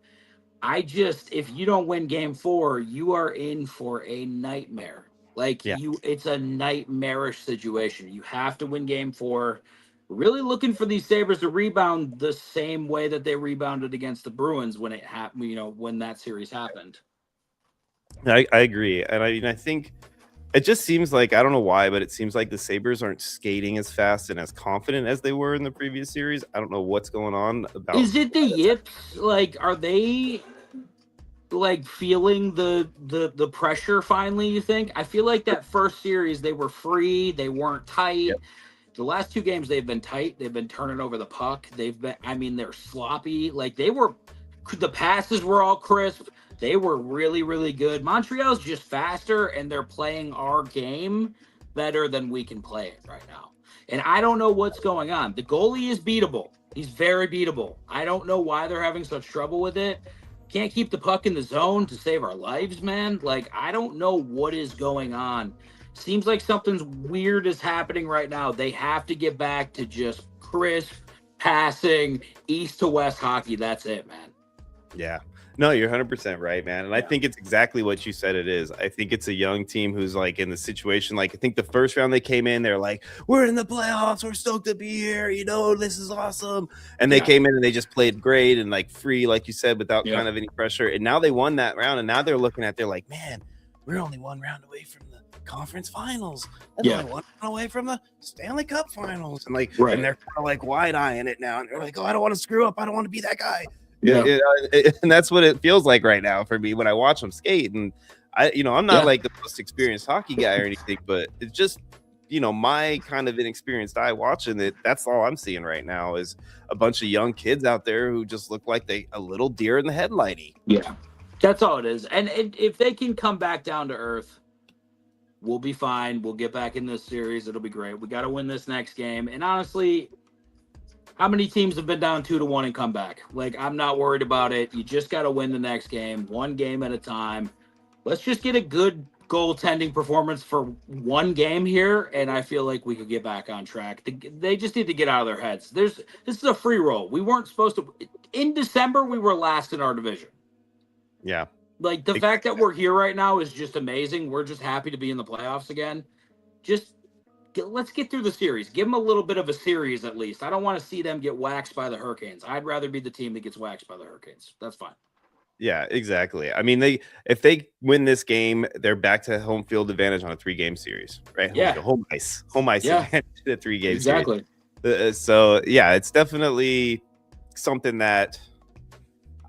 If you don't win game 4, you are in for a nightmare. It's a nightmarish situation. You have to win game 4. Really looking for these Sabres to rebound the same way that they rebounded against the Bruins when it happened, when that series happened. I agree. And I think it just seems like, I don't know why, but it seems like the Sabres aren't skating as fast and as confident as they were in the previous series. I don't know what's going on about. Is it the yips? Are they feeling the pressure finally, you think? I feel like that first series, they were free. They weren't tight. Yep. The last 2 games, they've been tight. They've been turning over the puck. They're sloppy. The passes were all crisp. They were really, really good. Montreal's just faster, and they're playing our game better than we can play it right now. And I don't know what's going on. The goalie is beatable. He's very beatable. I don't know why they're having such trouble with it. Can't keep the puck in the zone to save our lives, man. Like, I don't know what is going on. Seems like something's weird is happening right now. They have to get back to just crisp passing, east to west hockey. That's it, man. Yeah. No, you're 100% right, man. And I think it's exactly what you said it is. I think it's a young team who's like in the situation. Like, I think the first round they came in, they're like, we're in the playoffs. We're stoked to be here. You know, this is awesome. And they came in and they just played great and like free, like you said, without kind of any pressure. And now they won that round. And now they're looking at, they're like, man, we're only one round away from the conference finals. That's only one round away from the Stanley Cup finals. And like, and they're kind of like wide-eyeing it now. And they're like, oh, I don't want to screw up. I don't want to be that guy. And that's what it feels like right now for me when I watch them skate. And I'm not like the most experienced hockey guy or anything, but it's just, my kind of inexperienced eye watching it. That's all I'm seeing right now is a bunch of young kids out there who just look like they a little deer in the headlighty. Yeah, that's all it is. And if they can come back down to earth, we'll be fine. We'll get back in this series. It'll be great. We got to win this next game. And honestly, how many teams have been down 2-1 and come back? Like, I'm not worried about it. You just got to win the next game, one game at a time. Let's just get a good goaltending performance for one game here, and I feel like we could get back on track. They just need to get out of their heads. This is a free roll. We weren't supposed to. In December, we were last in our division. Yeah. Like, the fact that we're here right now is just amazing. We're just happy to be in the playoffs again. Let's get through the series. Give them a little bit of a series at least. I don't want to see them get waxed by the Hurricanes. I'd rather be the team that gets waxed by the Hurricanes. That's fine. Yeah, exactly. I mean, if they win this game, they're back to home field advantage on a 3-game series, right? Yeah, like a home ice advantage in a 3-game exactly. Series. So yeah, it's definitely something that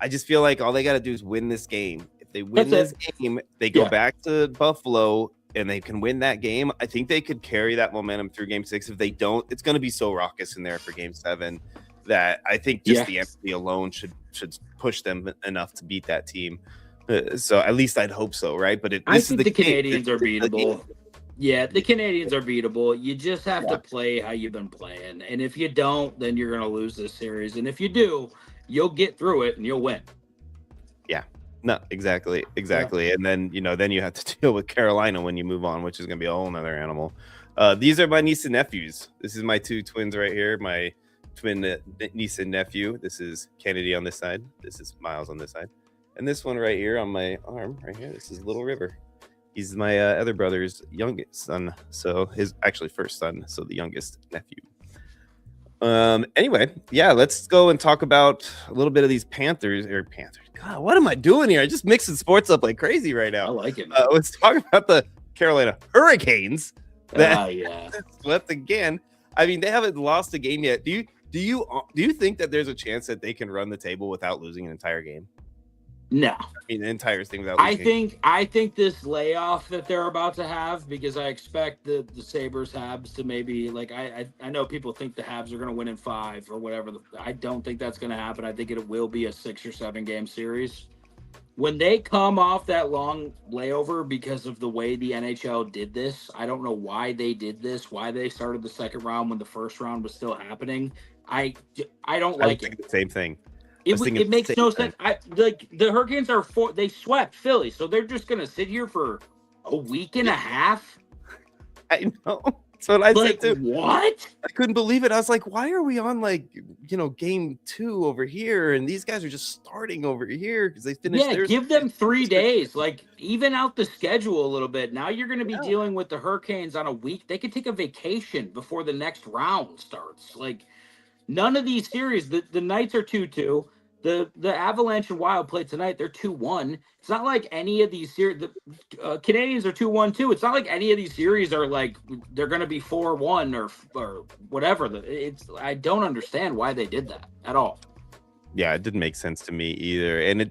I just feel like all they got to do is win this game. If they win this game, they go back to Buffalo. And they can win that game. I think they could carry that momentum through Game 6. If they don't, it's going to be so raucous in there for Game 7 that I think just the energy alone should push them enough to beat that team. So at least I'd hope so, right? But I think the Canadians are beatable. Yeah, the Canadians are beatable. You just have to play how you've been playing. And if you don't, then you're going to lose this series. And if you do, you'll get through it and you'll win. Yeah. No, exactly. Yeah. And then, then you have to deal with Carolina when you move on, which is going to be a whole nother animal. These are my niece and nephews. This is my two twins right here. My twin niece and nephew. This is Kennedy on this side. This is Miles on this side. And this one right here on my arm right here. This is Little River. He's my other brother's youngest son. So his actually first son. So the youngest nephew. Anyway, let's go and talk about a little bit of these Panthers. God, what am I doing here? I just mixing sports up like crazy right now. I like it. Let's talk about the Carolina Hurricanes that swept again. I mean, they haven't lost a game yet. Do you think that there's a chance that they can run the table without losing an entire game? No. I mean, the entire thing without losing. I think this layoff that they're about to have, because I expect the Sabres Habs to maybe, like, I know people think the Habs are going to win in 5 or whatever. I don't think that's going to happen. I think it will be a 6 or 7 game series. When they come off that long layover because of the way the NHL did this, I don't know why they did this, why they started the second round when the first round was still happening. I don't like it. The same thing. It makes no sense. The Hurricanes they swept Philly, so they're just gonna sit here for a week and a half. I know. That's what I said too. What? I couldn't believe it. I was like, why are we on game 2 over here, and these guys are just starting over here because they finished. Yeah, give them 3 days. Like, even out the schedule a little bit. Now you're gonna be dealing with the Hurricanes on a week. They could take a vacation before the next round starts. Like, none of these series. The Knights are 2-2. The Avalanche and Wild played tonight. They're 2-1. It's not like any of these series. The Canadians are 2-1 too. It's not like any of these series are like they're going to be 4-1 or whatever. I don't understand why they did that at all. Yeah, it didn't make sense to me either. And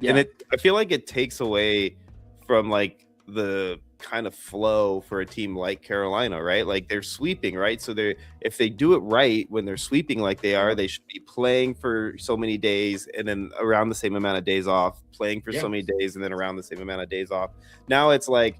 I feel like it takes away from like the kind of flow for a team like Carolina, right? Like they're sweeping, right? So if they do it right when they're sweeping like they are, they should be playing for so many days and then around the same amount of days off, playing for so many days and then around the same amount of days off. Now it's like,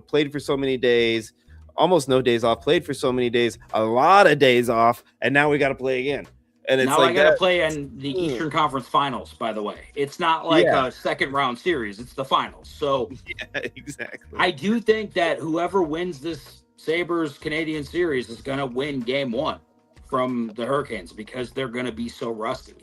played for so many days, almost no days off, played for so many days, a lot of days off, and now we got to play again. And it's now like I got to play in the Eastern Conference Finals, by the way. It's not like a second round series. It's the finals. So yeah, exactly. I do think that whoever wins this Sabres Canadian series is going to win game 1 from the Hurricanes because they're going to be so rusty.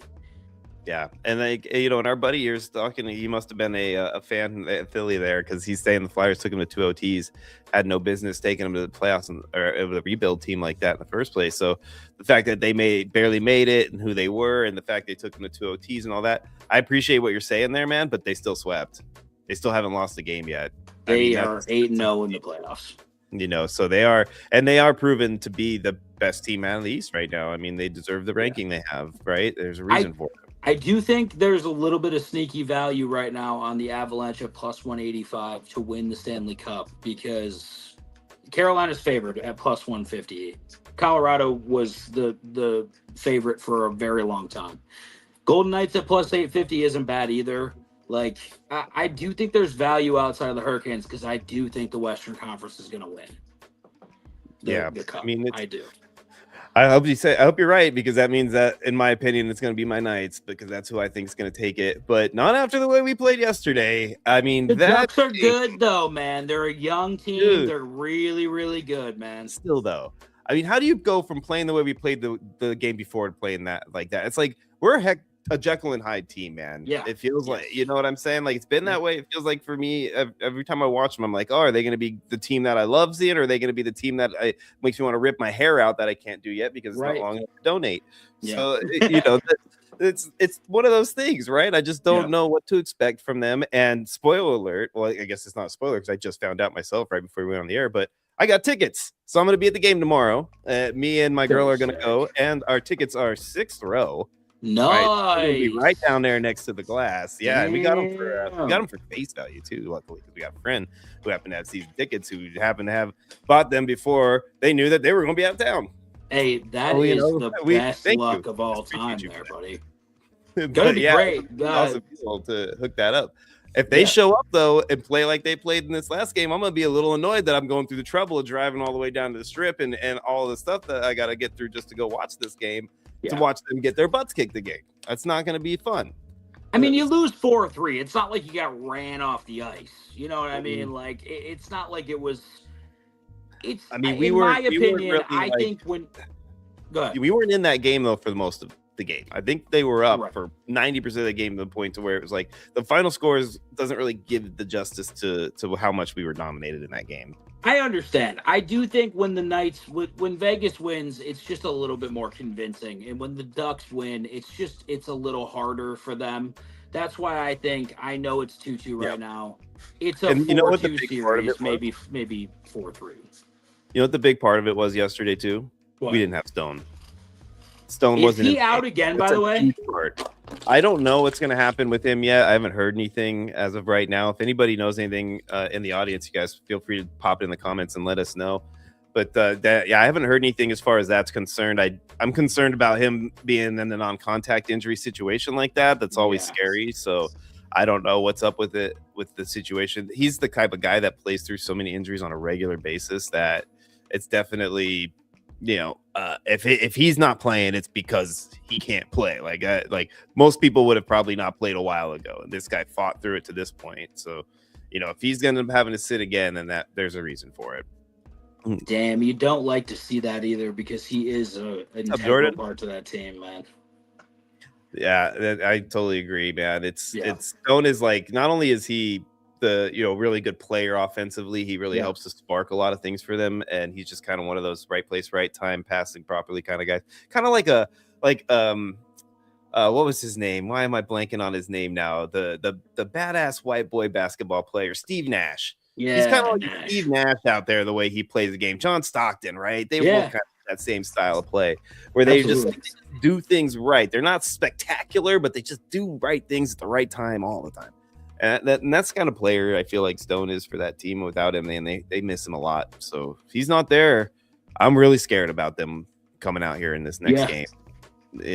Yeah, and and our buddy here is talking. He must have been a fan at Philly there because he's saying the Flyers took him to 2 OTs, had no business taking him to the playoffs or the rebuild team like that in the first place. So the fact that they barely made it and who they were, and the fact they took him to 2 OTs and all that, I appreciate what you're saying there, man. But they still swept. They still haven't lost a game yet. They are 8-0 in the playoffs. So they are proven to be the best team out of the East right now. I mean, they deserve the ranking they have, right? There's a reason for it. I do think there's a little bit of sneaky value right now on the Avalanche at plus 185 to win the Stanley Cup because Carolina's favored at plus 150. Colorado was the favorite for a very long time. Golden Knights at plus 850 isn't bad either. Like, I do think there's value outside of the Hurricanes because I do think the Western Conference is going to win. The Cup. I mean, I do. I hope you're right because that means that, in my opinion, it's going to be my Knights because that's who I think is going to take it. But not after the way we played yesterday. I mean, the Ducks are good though, man. They're a young team. Dude. They're really, really good, man. Still though, I mean, how do you go from playing the way we played the game before to playing that like that? It's like we're a Jekyll and Hyde team, man. Yeah, it feels like, you know what I'm saying? Like it's been that way. It feels like for me, every time I watch them, I'm like, oh, are they going to be the team that I love seeing, or are they going to be the team that makes me want to rip my hair out that I can't do yet because it's not long enough to donate? Yeah. So it's one of those things, right? I just don't know what to expect from them. And spoiler alert, well, I guess it's not a spoiler because I just found out myself right before we went on the air, but I got tickets, so I'm going to be at the game tomorrow. Me and my girl are going to go, and our tickets are 6th row. Nice. Right? We'll be right down there next to the glass. Yeah, and we got them for face value too. Luckily, because we got a friend who happened to have season tickets who happened to have bought them before they knew that they were going to be out of town. Hey, that is the best luck of all time, there, buddy. Gonna be great. Awesome people to hook that up. If they show up though and play like they played in this last game, I'm gonna be a little annoyed that I'm going through the trouble of driving all the way down to the strip and all the stuff that I got to get through just to go watch this game. To watch them get their butts kicked again. That's not going to be fun. I mean, you lose 4-3. It's not like you got ran off the ice. You know what I mean? Like, it's not like it was. It's. I mean, in my opinion, I think when. Go ahead. We weren't in that game though for the most of the game. I think they were up for 90% of the game to the point to where it was like the final scores doesn't really give the justice to how much we were dominated in that game. I understand. I do think when the Knights, when Vegas wins, it's just a little bit more convincing. And when the Ducks win, it's a little harder for them. That's why I know it's 2-2 right now. It's a 4-2 series, maybe 4-3. You know what the big part of it was yesterday too? What? We didn't have Stone. Stone wasn't. Is he out again, by the way? I don't know what's going to happen with him yet. I haven't heard anything as of right now. If anybody knows anything in the audience, you guys feel free to pop it in the comments and let us know. But I haven't heard anything as far as that's concerned. I'm concerned about him being in a non-contact injury situation like that. That's always scary. So I don't know what's up with it, with the situation. He's the type of guy that plays through so many injuries on a regular basis that it's definitely, if he's not playing, it's because he can't play. Like most people would have probably not played a while ago, and this guy fought through it to this point. So, if he's going to end up having to sit again, then there's a reason for it. Damn, you don't like to see that either because he is an integral part to that team, man. Yeah, I totally agree, man. It's Stone is like, not only is he the really good player offensively, he really helps to spark a lot of things for them, and he's just kind of one of those right place, right time, passing properly kind of guys. Kind of like what was his name? Why am I blanking on his name now? The badass white boy basketball player, Steve Nash. Yeah, he's kind of like Steve Nash out there, the way he plays the game. John Stockton, right? They both kind of that same style of play where they just do things right. They're not spectacular, but they just do right things at the right time all the time. And that's the kind of player I feel like Stone is for that team. Without him, and they miss him a lot. So if he's not there, I'm really scared about them coming out here in this next game.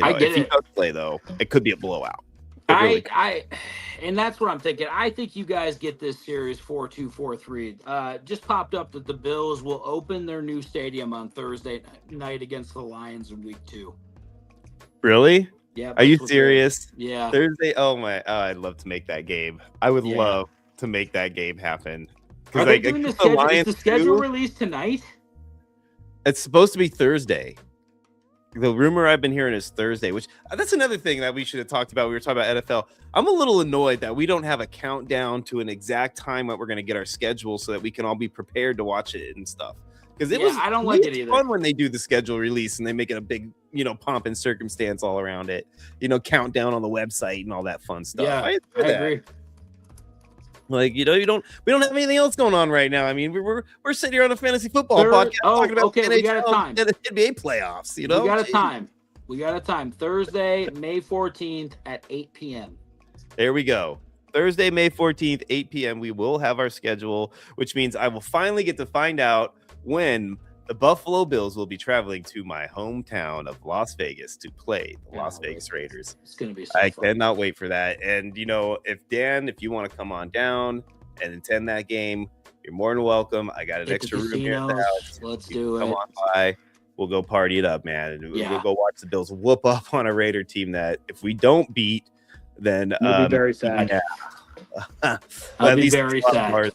I get if he it. does play, though, it could be a blowout. And that's what I'm thinking. I think you guys get this series 4-2, 4-3. Just popped up that the Bills will open their new stadium on Thursday night against the Lions in week 2. Really? Yeah. Are you serious? Yeah. Thursday? I'd love to make that game. I would love to make that game happen. Are they doing the schedule? Is the schedule released tonight? It's supposed to be Thursday. The rumor I've been hearing is Thursday, which that's another thing that we should have talked about. We were talking about NFL. I'm a little annoyed that we don't have a countdown to an exact time that we're going to get our schedule so that we can all be prepared to watch it and stuff. Because I don't like it either. Fun when they do the schedule release and they make it a big, pomp and circumstance all around it. Countdown on the website and all that fun stuff. Yeah, I agree. Like, we don't have anything else going on right now. I mean, we're sitting here on a fantasy football podcast talking about NHL we got a time. and the NBA playoffs. We got a time. Thursday, May 14th at 8 p.m. There we go. Thursday, May 14th, 8 p.m. We will have our schedule, which means I will finally get to find out when the Buffalo Bills will be traveling to my hometown of Las Vegas to play the Las Vegas Raiders. It's going to be so I fun. cannot wait for that. And, if you want to come on down and attend that game, you're more than welcome. I got an extra room here at the house. Let's do it. Come on by. We'll go party it up, man. We'll go watch the Bills whoop up on a Raider team that if we don't beat, then you'll be very sad. I'll be very sad.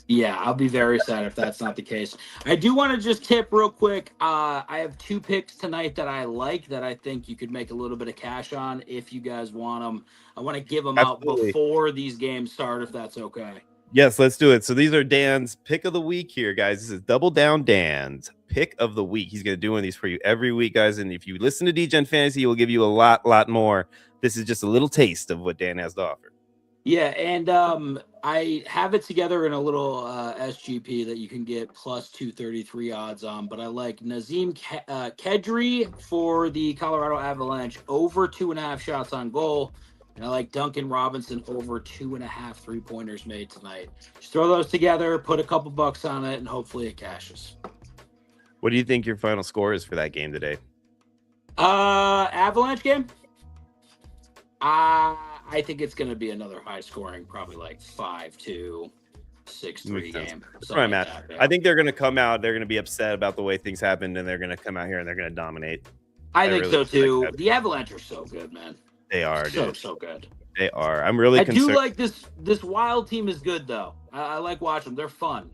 Yeah, I'll be very sad if that's not the case. I do want to just tip real quick. I have 2 picks tonight that I like that I think you could make a little bit of cash on if you guys want them. I want to give them out before these games start, if that's okay. Yes, let's do it. So these are Dan's pick of the week here, guys. This is Double Down Dan's pick of the week. He's going to do one of these for you every week, guys. And if you listen to DGen Fantasy, he will give you a lot more. This is just a little taste of what Dan has to offer. Yeah, and I have it together in a little SGP that you can get plus 233 odds on, but I like Nazem Kadri for the Colorado Avalanche over 2.5 shots on goal, and I like Duncan Robinson over 2.5 3-pointers made tonight. Just throw those together, put a couple bucks on it, and hopefully it cashes. What do you think your final score is for that game today? Avalanche game? I think it's going to be another high scoring, probably like 5-2, 6-3 game. That's where I'm at. I think they're going to come out. They're going to be upset about the way things happened, and they're going to come out here and they're going to dominate. I think so too. The Avalanche are so good, man. They are, dude. So good. They are. I'm really concerned. I do like this Wild team is good though. I like watching them. They're fun.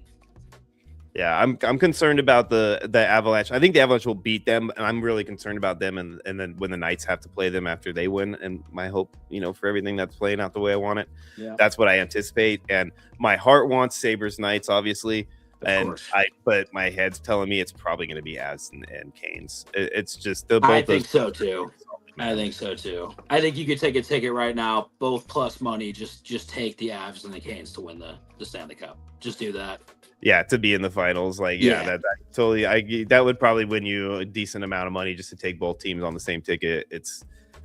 Yeah, I'm concerned about the Avalanche. I think the Avalanche will beat them, and I'm really concerned about them. And then when the Knights have to play them after they win, and my hope, for everything that's playing out the way I want it, that's what I anticipate. And my heart wants Sabres Knights, obviously, but my head's telling me it's probably going to be Avs and Canes. It's just both. I think so too. I think you could take a ticket right now, both plus money. Just take the Avs and the Canes to win the Stanley Cup. Just do that. Yeah, to be in the finals, that totally. That would probably win you a decent amount of money just to take both teams on the same ticket.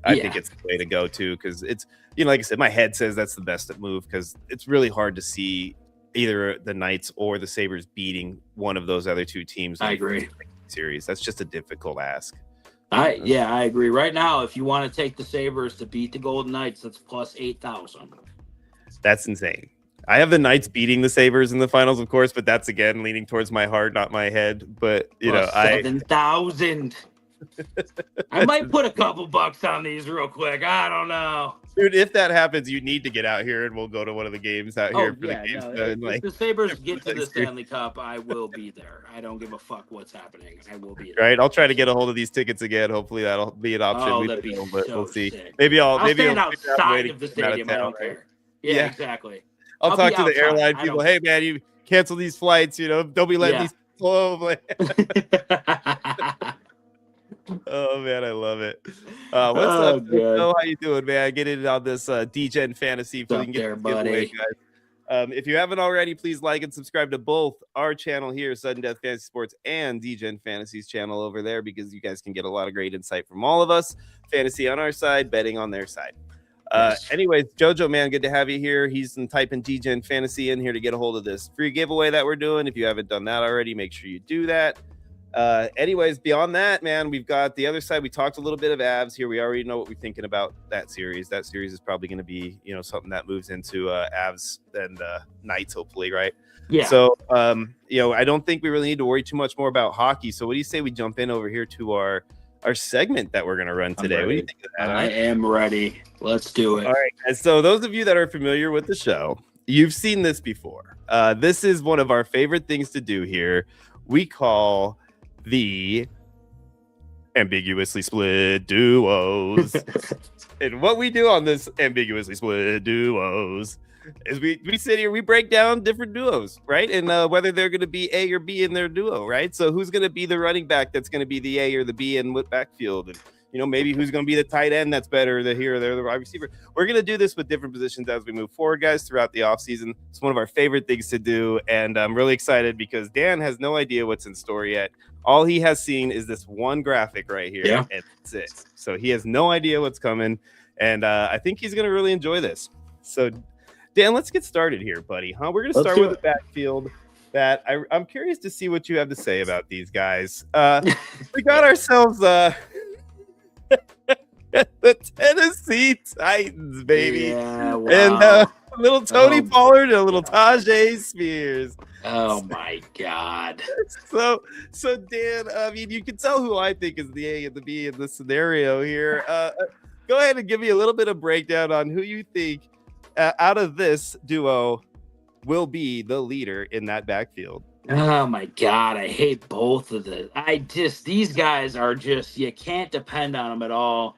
I think it's the way to go too, because it's like I said, my head says that's the best move because it's really hard to see either the Knights or the Sabres beating one of those other two teams. I agree. Series, that's just a difficult ask. I agree. Right now, if you want to take the Sabres to beat the Golden Knights, that's plus 8,000. That's insane. I have the Knights beating the Sabres in the finals, of course, but that's again leaning towards my heart, not my head. But plus 7,000. I might put a couple bucks on these real quick. I don't know, dude. If that happens, you need to get out here, and we'll go to one of the games out here for the games. If the Sabres get to the Stanley Cup, I will be there. I don't give a fuck what's happening. I will be there. Right, I'll try to get a hold of these tickets again. Hopefully, that'll be an option. Oh, that'd be so we'll see. Sick. Maybe I'll stand outside of the stadium. I don't care. Yeah, exactly. I'll talk to the airline people. Hey, man, you cancel these flights. Don't be letting these flow. Oh man, I love it. What's up, Joe? How you doing, man? Get in on this DGen Fantasy so we can get the giveaway, guys. If you haven't already, please like and subscribe to both our channel here, Sudden Death Fantasy Sports, and DGen Fantasy's channel over there, because you guys can get a lot of great insight from all of us. Fantasy on our side, betting on their side. Anyways, Jojo, man, good to have you here. He's typing DGen Fantasy in here to get a hold of this free giveaway that we're doing. If you haven't done that already, make sure you do that. Anyways, beyond that, man, we've got the other side. We talked a little bit of Avs here. We already know what we're thinking about that series. That series is probably going to be, something that moves into Avs and Knights, hopefully, right? Yeah. So, I don't think we really need to worry too much more about hockey. So what do you say we jump in over here to our segment that we're going to run today? What do you think of that? I am ready. Let's do it. All right. And so those of you that are familiar with the show, you've seen this before. This is one of our favorite things to do here. We call the ambiguously split duos. And what we do on this ambiguously split duos is we sit here, we break down different duos, right? And whether they're going to be A or B in their duo, right? So who's going to be the running back that's going to be the A or the B in what backfield? And, maybe who's going to be the tight end that's better, the here or there, the wide receiver. We're going to do this with different positions as we move forward, guys, throughout the offseason. It's one of our favorite things to do. And I'm really excited because Dan has no idea what's in store yet. All he has seen is this one graphic right here. Yeah. And that's it. So he has no idea what's coming. And I think he's going to really enjoy this. So, Dan, let's get started here, buddy. We're going to start with the backfield. That I'm curious to see what you have to say about these guys. We got ourselves the Tennessee Titans, baby. Yeah, wow. And a little Tony Pollard and a little Tajay Spears. Oh my God. So Dan, I mean, you can tell who I think is the A and the B in this scenario here. Go ahead and give me a little bit of breakdown on who you think out of this duo will be the leader in that backfield. Oh my God, I hate both of them. These guys are just, you can't depend on them at all.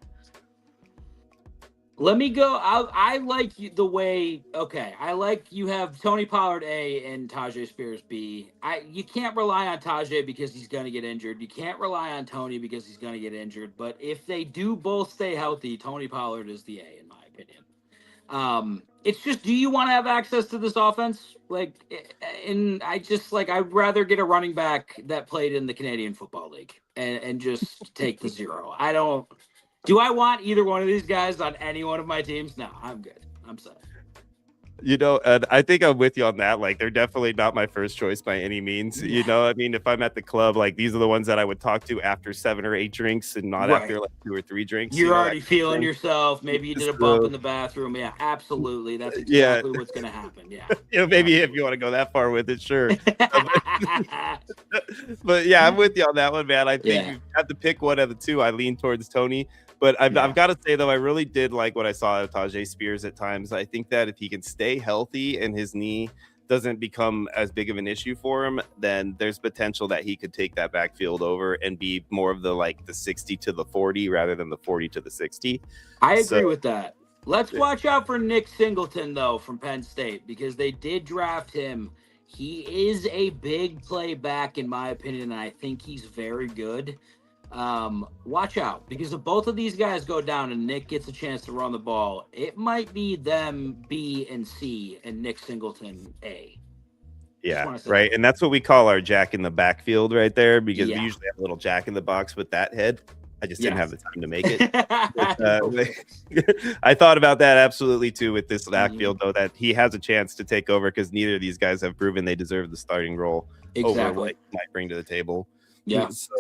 Let me go. I like the way, I like you have Tony Pollard A and Tajay Spears B. You can't rely on Tajay because he's going to get injured. You can't rely on Tony because he's going to get injured. But if they do both stay healthy, Tony Pollard is the A, in my opinion. It's just, do you want to have access to this offense? I'd rather get a running back that played in the Canadian Football League and just take the zero. Do I want either one of these guys on any one of my teams? No, I'm good. I'm set. And I think I'm with you on that. Like, they're definitely not my first choice by any means. I mean, if I'm at the club, like, these are the ones that I would talk to after 7 or 8 drinks and not after like 2 or 3 drinks. You're already feeling yourself. Maybe you did a bump in the bathroom. Yeah, absolutely. That's exactly what's going to happen. Yeah. Maybe if you want to go that far with it, sure. But yeah, I'm with you on that one, man. I think you have to pick one of the two. I lean towards Tony. But I've got to say, though, I really did like what I saw of Tajay Spears at times. I think that if he can stay healthy and his knee doesn't become as big of an issue for him, then there's potential that he could take that backfield over and be more of the 60 to the 40 rather than the 40 to the 60. I agree with that. Let's watch out for Nick Singleton, though, from Penn State, because they did draft him. He is a big play back, in my opinion, and I think he's very good. Watch out, because if both of these guys go down and Nick gets a chance to run the ball, it might be them B and C and Nick Singleton A. Yeah, right. And that's what we call our jack in the backfield right there, because we usually have a little jack in the box with that head. I just didn't have the time to make it. I thought about that absolutely too with this backfield, though, that he has a chance to take over because neither of these guys have proven they deserve the starting role over what he might bring to the table. Yeah. So,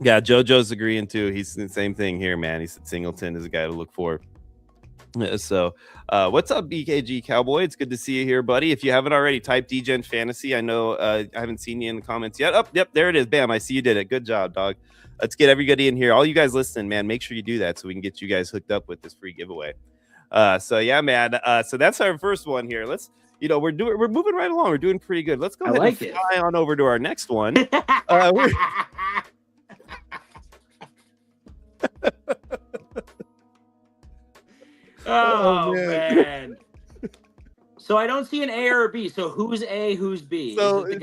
yeah, JoJo's agreeing too. He's the same thing here, man. He said Singleton is a guy to look for. So, what's up, BKG Cowboy? It's good to see you here, buddy. If you haven't already, type DGen Fantasy. I know I haven't seen you in the comments yet. Oh, yep, there it is. Bam, I see you did it. Good job, dog. Let's get everybody in here. All you guys listening, man, make sure you do that so we can get you guys hooked up with this free giveaway. So yeah, man. So that's our first one here. Let's, we're moving right along. We're doing pretty good. Let's go ahead and fly on over to our next one. Oh man. So I don't see an A or a B. So who's A, who's B? So and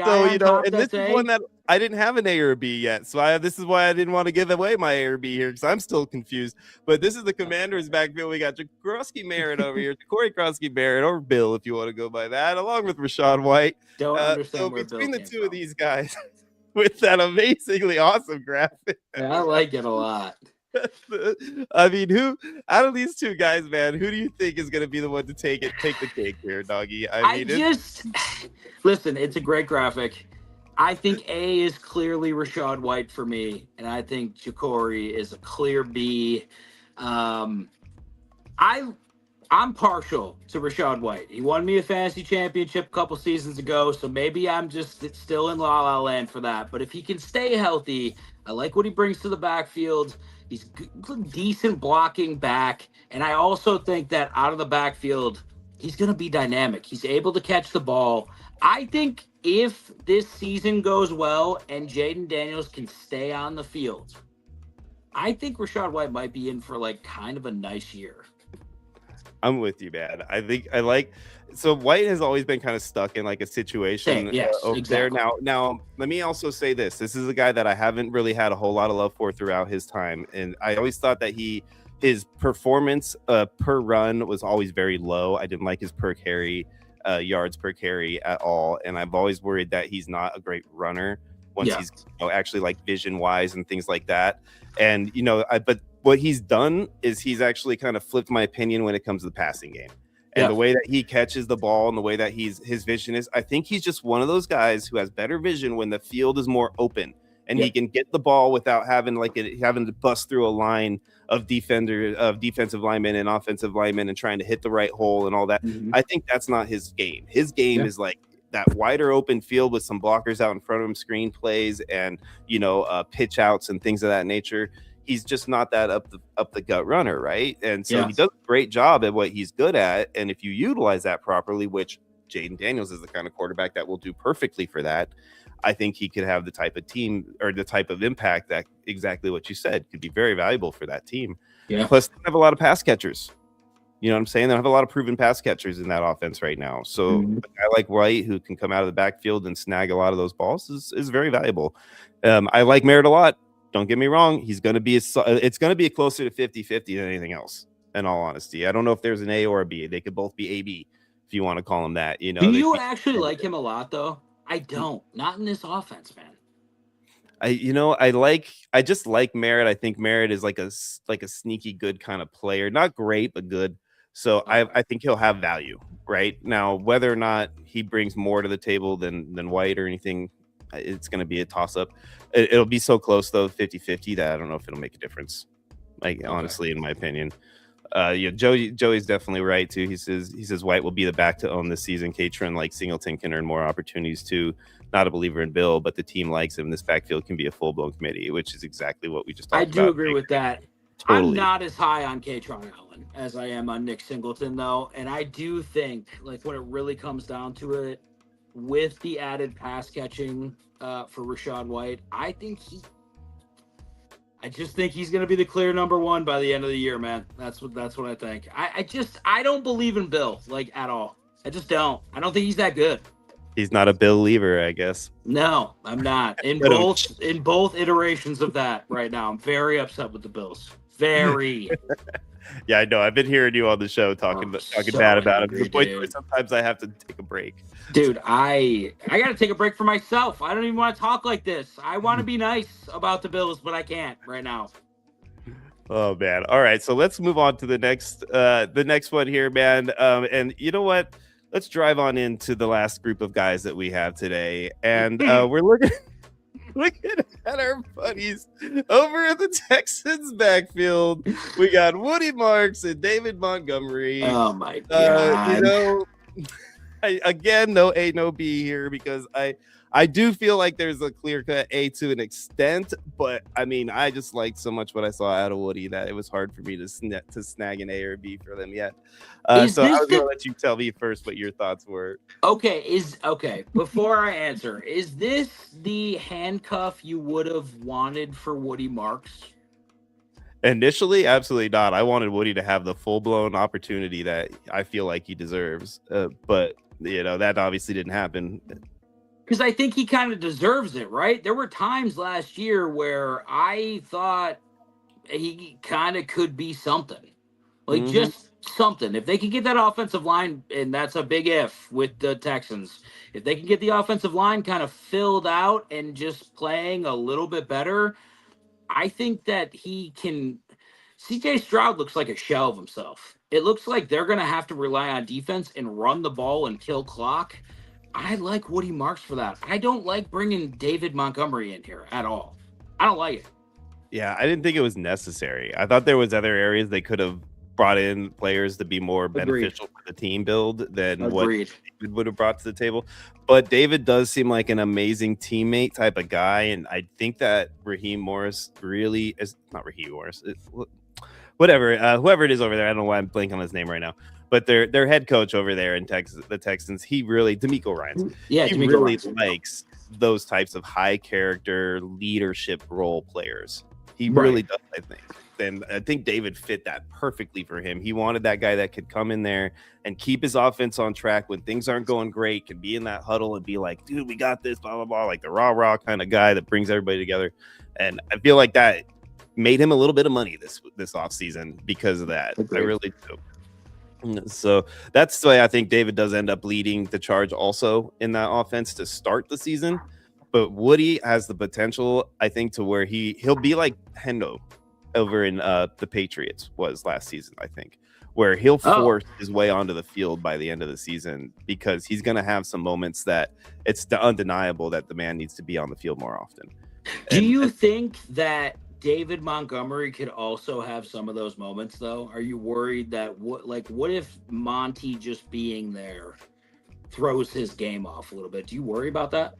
this is one that I didn't have an A or a B yet. So this is why I didn't want to give away my A or B here, because I'm still confused. But this is the Commanders backfield. We got Jaworski Merritt over here, Corey Krosky Merritt, or Bill, if you want to go by that, along with Rashawn White. Don't understand so where between Bill the came two of from. these guys, with that amazingly awesome graphic. Yeah, I like it a lot. I mean, who out of these two guys, man, who do you think is going to be the one to take the cake here, doggy? I just listen. It's a great graphic. I think A is clearly Rashad White for me, and I think Jacory is a clear B. I'm partial to Rashad White. He won me a fantasy championship a couple seasons ago, so maybe I'm just still in la la land for that. But if he can stay healthy, I like what he brings to the backfield. He's decent blocking back, and I also think that out of the backfield, he's going to be dynamic. He's able to catch the ball. I think if this season goes well and Jaden Daniels can stay on the field, I think Rashad White might be in for like kind of a nice year. I'm with you, man. I think so White has always been kind of stuck in like a situation over there. Now, let me also say this. This is a guy that I haven't really had a whole lot of love for throughout his time. And I always thought that his performance per run was always very low. I didn't like his per carry yards per carry at all. And I've always worried that he's not a great runner once he's actually like vision wise and things like that. And, but what he's done is he's actually kind of flipped my opinion when it comes to the passing game. And the way that he catches the ball and the way that his vision is, I think he's just one of those guys who has better vision when the field is more open and he can get the ball without having having to bust through a line of defensive linemen and offensive linemen and trying to hit the right hole and all that. I think that's not his game. His game is like that wider open field with some blockers out in front of him, screen plays and, pitch outs and things of that nature. He's just not that up the gut runner, right? And so he does a great job at what he's good at. And if you utilize that properly, which Jaden Daniels is the kind of quarterback that will do perfectly for that, I think he could have the type of team or the type of impact that exactly what you said could be very valuable for that team. Yeah. Plus, they have a lot of pass catchers. You know what I'm saying? They have a lot of proven pass catchers in that offense right now. So a guy like White, who can come out of the backfield and snag a lot of those balls, is very valuable. I like Merritt a lot. Don't get me wrong. It's going to be closer to 50-50 than anything else, in all honesty. I don't know if there's an A or a B. They could both be AB if you want to call him that. Do you actually like him a lot, though? I don't. Not in this offense, man. I just like Merritt. I think Merritt is like a sneaky good kind of player. Not great, but good. So I think he'll have value right now. Whether or not he brings more to the table than White or anything, it's going to be a toss-up. It'll be so close, though, 50-50, that I don't know if it'll make a difference, honestly, in my opinion. Joey's definitely right, too. He says White will be the back to own this season. Catron, like Singleton, can earn more opportunities, too. Not a believer in Bill, but the team likes him. This backfield can be a full-blown committee, which is exactly what we just talked about. I do agree with that. Totally. I'm not as high on Catron Allen as I am on Nick Singleton, though. And I do think, when it really comes down to it, with the added pass catching for Rashad White, I just think he's going to be the clear number one by the end of the year, man. That's what I think. I don't believe in Bill at all. I just don't. I don't think he's that good. He's not a Bill lever, I guess. No, I'm not. In both iterations of that right now, I'm very upset with the Bills. Very. Yeah, I know. I've been hearing you on the show talking bad about him. To the point where sometimes I have to take a break. Dude, I got to take a break for myself. I don't even want to talk like this. I want to be nice about the Bills, but I can't right now. Oh man! All right, so let's move on to the next one here, man. And you know what? Let's drive on into the last group of guys that we have today, and we're looking at our buddies over at the Texans backfield. We got Woody Marks and David Montgomery. Oh my god! Again, no A, no B here, because I do feel like there's a clear-cut A to an extent, but I mean, I just liked so much what I saw out of Woody that it was hard for me to snag an A or B for them yet. So I was going to let you tell me first what your thoughts were. Okay, before I answer, is this the handcuff you would have wanted for Woody Marks? Initially, absolutely not. I wanted Woody to have the full-blown opportunity that I feel like he deserves, but that obviously didn't happen. Because I think he kind of deserves it, right? There were times last year where I thought he kind of could be something. Just something. If they can get that offensive line, and that's a big if with the Texans, if they can get the offensive line kind of filled out and just playing a little bit better, I think that he can CJ Stroud looks like a shell of himself. It looks like they're going to have to rely on defense and run the ball and kill clock. I like Woody Marks for that. I don't like bringing David Montgomery in here at all. I don't like it. Yeah, I didn't think it was necessary. I thought there was other areas they could have brought in players to be more beneficial for the team build than what David would have brought to the table. But David does seem like an amazing teammate type of guy, and I think that Raheem Morris really is not Raheem Morris. Whatever, whoever it is over there, I don't know why I'm blanking on his name right now. But their head coach over there in Texas, the Texans, he really D'Amico Ryans. Yeah, he really likes those types of high character leadership role players. He really does, I think. And I think David fit that perfectly for him. He wanted that guy that could come in there and keep his offense on track when things aren't going great, can be in that huddle and be like, dude, we got this, blah, blah, blah, like the rah kind of guy that brings everybody together. And I feel like that made him a little bit of money this offseason because of that. I really do. So that's the way I think David does end up leading the charge also in that offense to start the season. But Woody has the potential, I think, to where he'll be like Hendo over in the Patriots was last season, I think, where he'll force his way onto the field by the end of the season because he's going to have some moments that it's undeniable that the man needs to be on the field more often. Do you think that David Montgomery could also have some of those moments, though? Are you worried that what if Monty just being there throws his game off a little bit? Do you worry about that?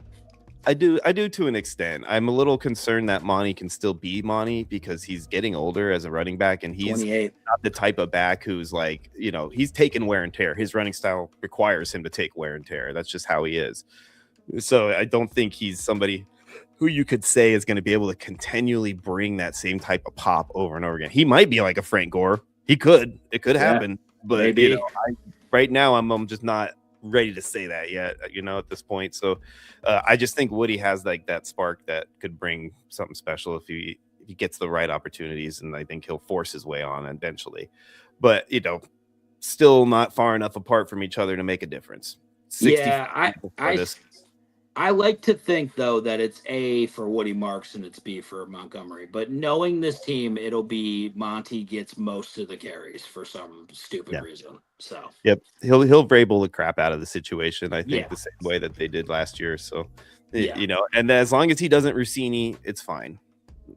I do to an extent. I'm a little concerned that Monty can still be Monty because he's getting older as a running back, and he's 28. not the type of back who's like, he's taken wear and tear. His running style requires him to take wear and tear. That's just how he is. So I don't think he's somebody who you could say is going to be able to continually bring that same type of pop over and over again. He might be like a Frank Gore. It could happen, but maybe. Right now I'm just not ready to say that yet, at this point. So I just think Woody has like that spark that could bring something special if he gets the right opportunities, and I think he'll force his way on eventually. But still not far enough apart from each other to make a difference. I like to think though that it's A for Woody Marks and it's B for Montgomery. But knowing this team, it'll be Monty gets most of the carries for some stupid reason. So he'll Vrabel the crap out of the situation. I think the same way that they did last year. So and as long as he doesn't Rossini, it's fine.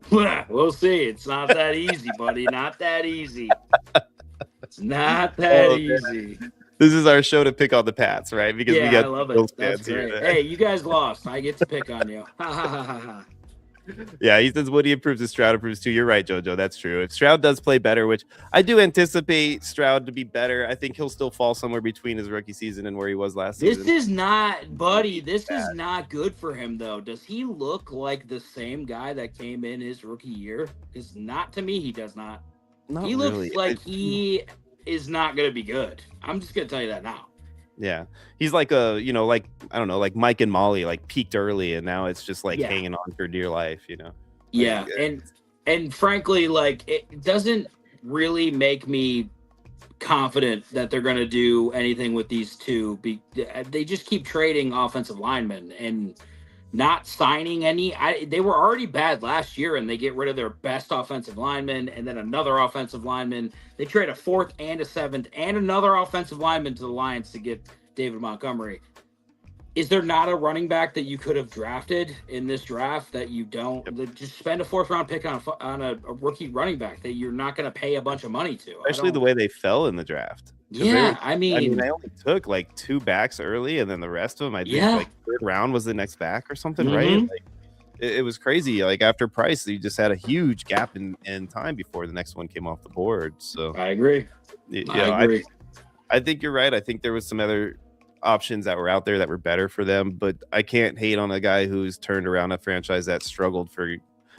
We'll see. It's not that easy, buddy. Not that easy. It's not that easy. This is our show to pick on the Pats, right? Because we got I love it. That's great. Hey, you guys lost. I get to pick on you. Yeah, he says Woody improves as Stroud improves too. You're right, JoJo. That's true. If Stroud does play better, which I do anticipate Stroud to be better, I think he'll still fall somewhere between his rookie season and where he was last season. This is not, buddy. This is not good for him, though. Does he look like the same guy that came in his rookie year? Because not to me, he does not. He looks like he is not going to be good. I'm just going to tell you that now. Yeah. He's like I don't know, like Mike and Molly, like peaked early and now it's just like hanging on for dear life, Yeah. And frankly, like it doesn't really make me confident that they're going to do anything with these two. They just keep trading offensive linemen and not signing any. They were already bad last year, and they get rid of their best offensive lineman and then another offensive lineman. They trade a fourth and a seventh and another offensive lineman to the Lions to get David Montgomery. Is there not a running back that you could have drafted in this draft that you don't? Just spend a fourth-round pick on a rookie running back that you're not going to pay a bunch of money to. Especially the way they fell in the draft. Yeah, I mean, they only took like 2 backs early, and then the rest of them, I think, like third round was the next back or something, right? Like, it was crazy. Like after Price, you just had a huge gap in time before the next one came off the board. So I agree. I agree. I think you're right. I think there was some other options that were out there that were better for them, but I can't hate on a guy who's turned around a franchise that struggled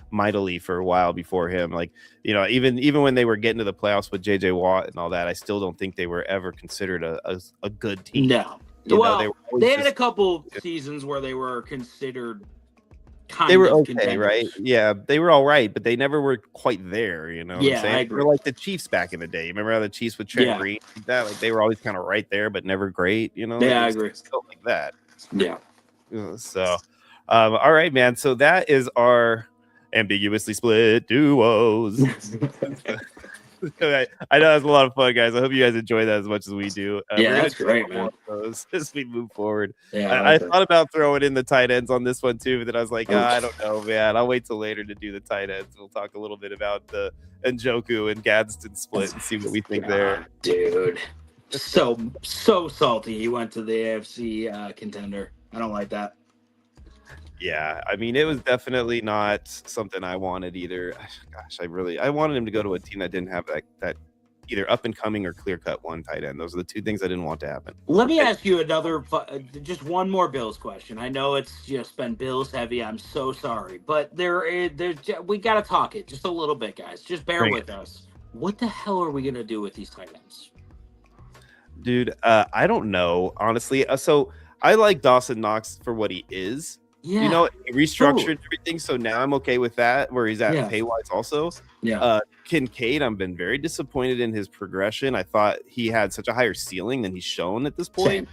mightily for a while before him. Like, even when they were getting to the playoffs with JJ Watt and all that, I still don't think they were ever considered a good team. No. They had a couple seasons where they were considered they were okay, contenders. Right? Yeah, they were all right, but they never were quite there, what I'm saying? I agree. They were like the Chiefs back in the day. Remember how the Chiefs with Trent Green like that? Like they were always kind of right there, but never great, Yeah, I agree. Still like that. Yeah. So, all right, man. So that is our ambiguously split duos. I know that's a lot of fun, guys. I hope you guys enjoy that as much as we do. Yeah, we're gonna that's do great, more man. of those as we move forward. Yeah, I thought about throwing in the tight ends on this one too, but then I was like, Oof. I don't know, man. I'll wait till later to do the tight ends. We'll talk a little bit about the Njoku and Gadsden split and see what we think there. Dude. So salty he went to the AFC contender. I don't like that. Yeah, I mean, it was definitely not something I wanted either. Gosh, I wanted him to go to a team that didn't have that either up and coming or clear cut one tight end. Those are the two things I didn't want to happen. Let me ask you just one more Bills question. I know it's just been Bills heavy. I'm so sorry, but we got to talk it just a little bit, guys. Just bear with us. What the hell are we gonna do with these tight ends? Dude, I don't know, honestly. So I like Dawson Knox for what he is. Yeah. You know, he restructured everything, so now I'm okay with that, where he's at pay-wise also. Yeah. Kincaid, I've been very disappointed in his progression. I thought he had such a higher ceiling than he's shown at this point.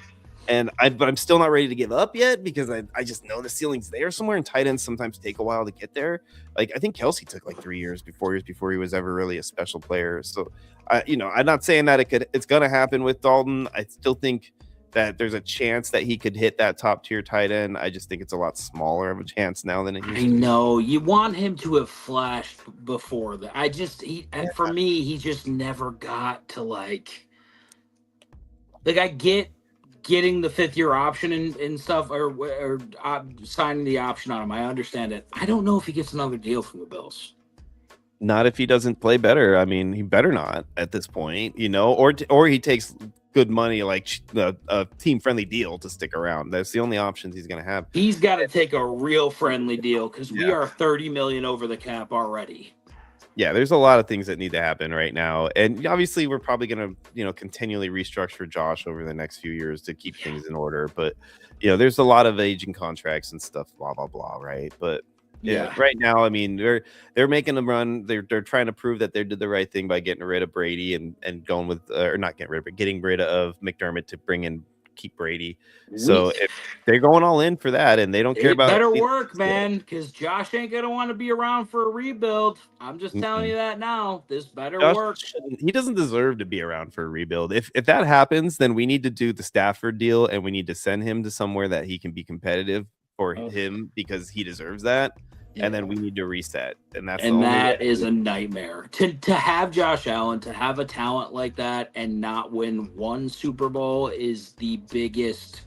Same. But I'm still not ready to give up yet because I just know the ceiling's there somewhere, and tight ends sometimes take a while to get there. Like, I think Kelsey took like 3 years before he was ever really a special player. So, I'm not saying that it's going to happen with Dalton. I still think that there's a chance that he could hit that top tier tight end. I just think it's a lot smaller of a chance now than it used to be. I know you want him to have flashed before that. For me, he just never got to like I get getting the 5th-year option and stuff or signing the option on him. I understand it. I don't know if he gets another deal from the Bills. Not if he doesn't play better. I mean, he better not at this point, or he takes good money, like a team-friendly deal to stick around. That's the only options he's going to have. He's got to take a real friendly deal because we are $30 million over the cap already. Yeah, there's a lot of things that need to happen right now, and obviously we're probably going to, continually restructure Josh over the next few years to keep things in order. But there's a lot of aging contracts and stuff, blah blah blah, right? But right now, I mean, they're making them run. They're trying to prove that they did the right thing by getting rid of Brady and going with or not getting rid of, but getting rid of McDermott to keep Brady. So if they're going all in for that, and they don't care about better work, man, because Josh ain't gonna want to be around for a rebuild. I'm just telling you that now. This better work. He doesn't deserve to be around for a rebuild. If that happens, then we need to do the Stafford deal, and we need to send him to somewhere that he can be competitive for him because he deserves that. And then we need to reset, and that is a nightmare to have Josh Allen, to have a talent like that and not win one Super Bowl is the biggest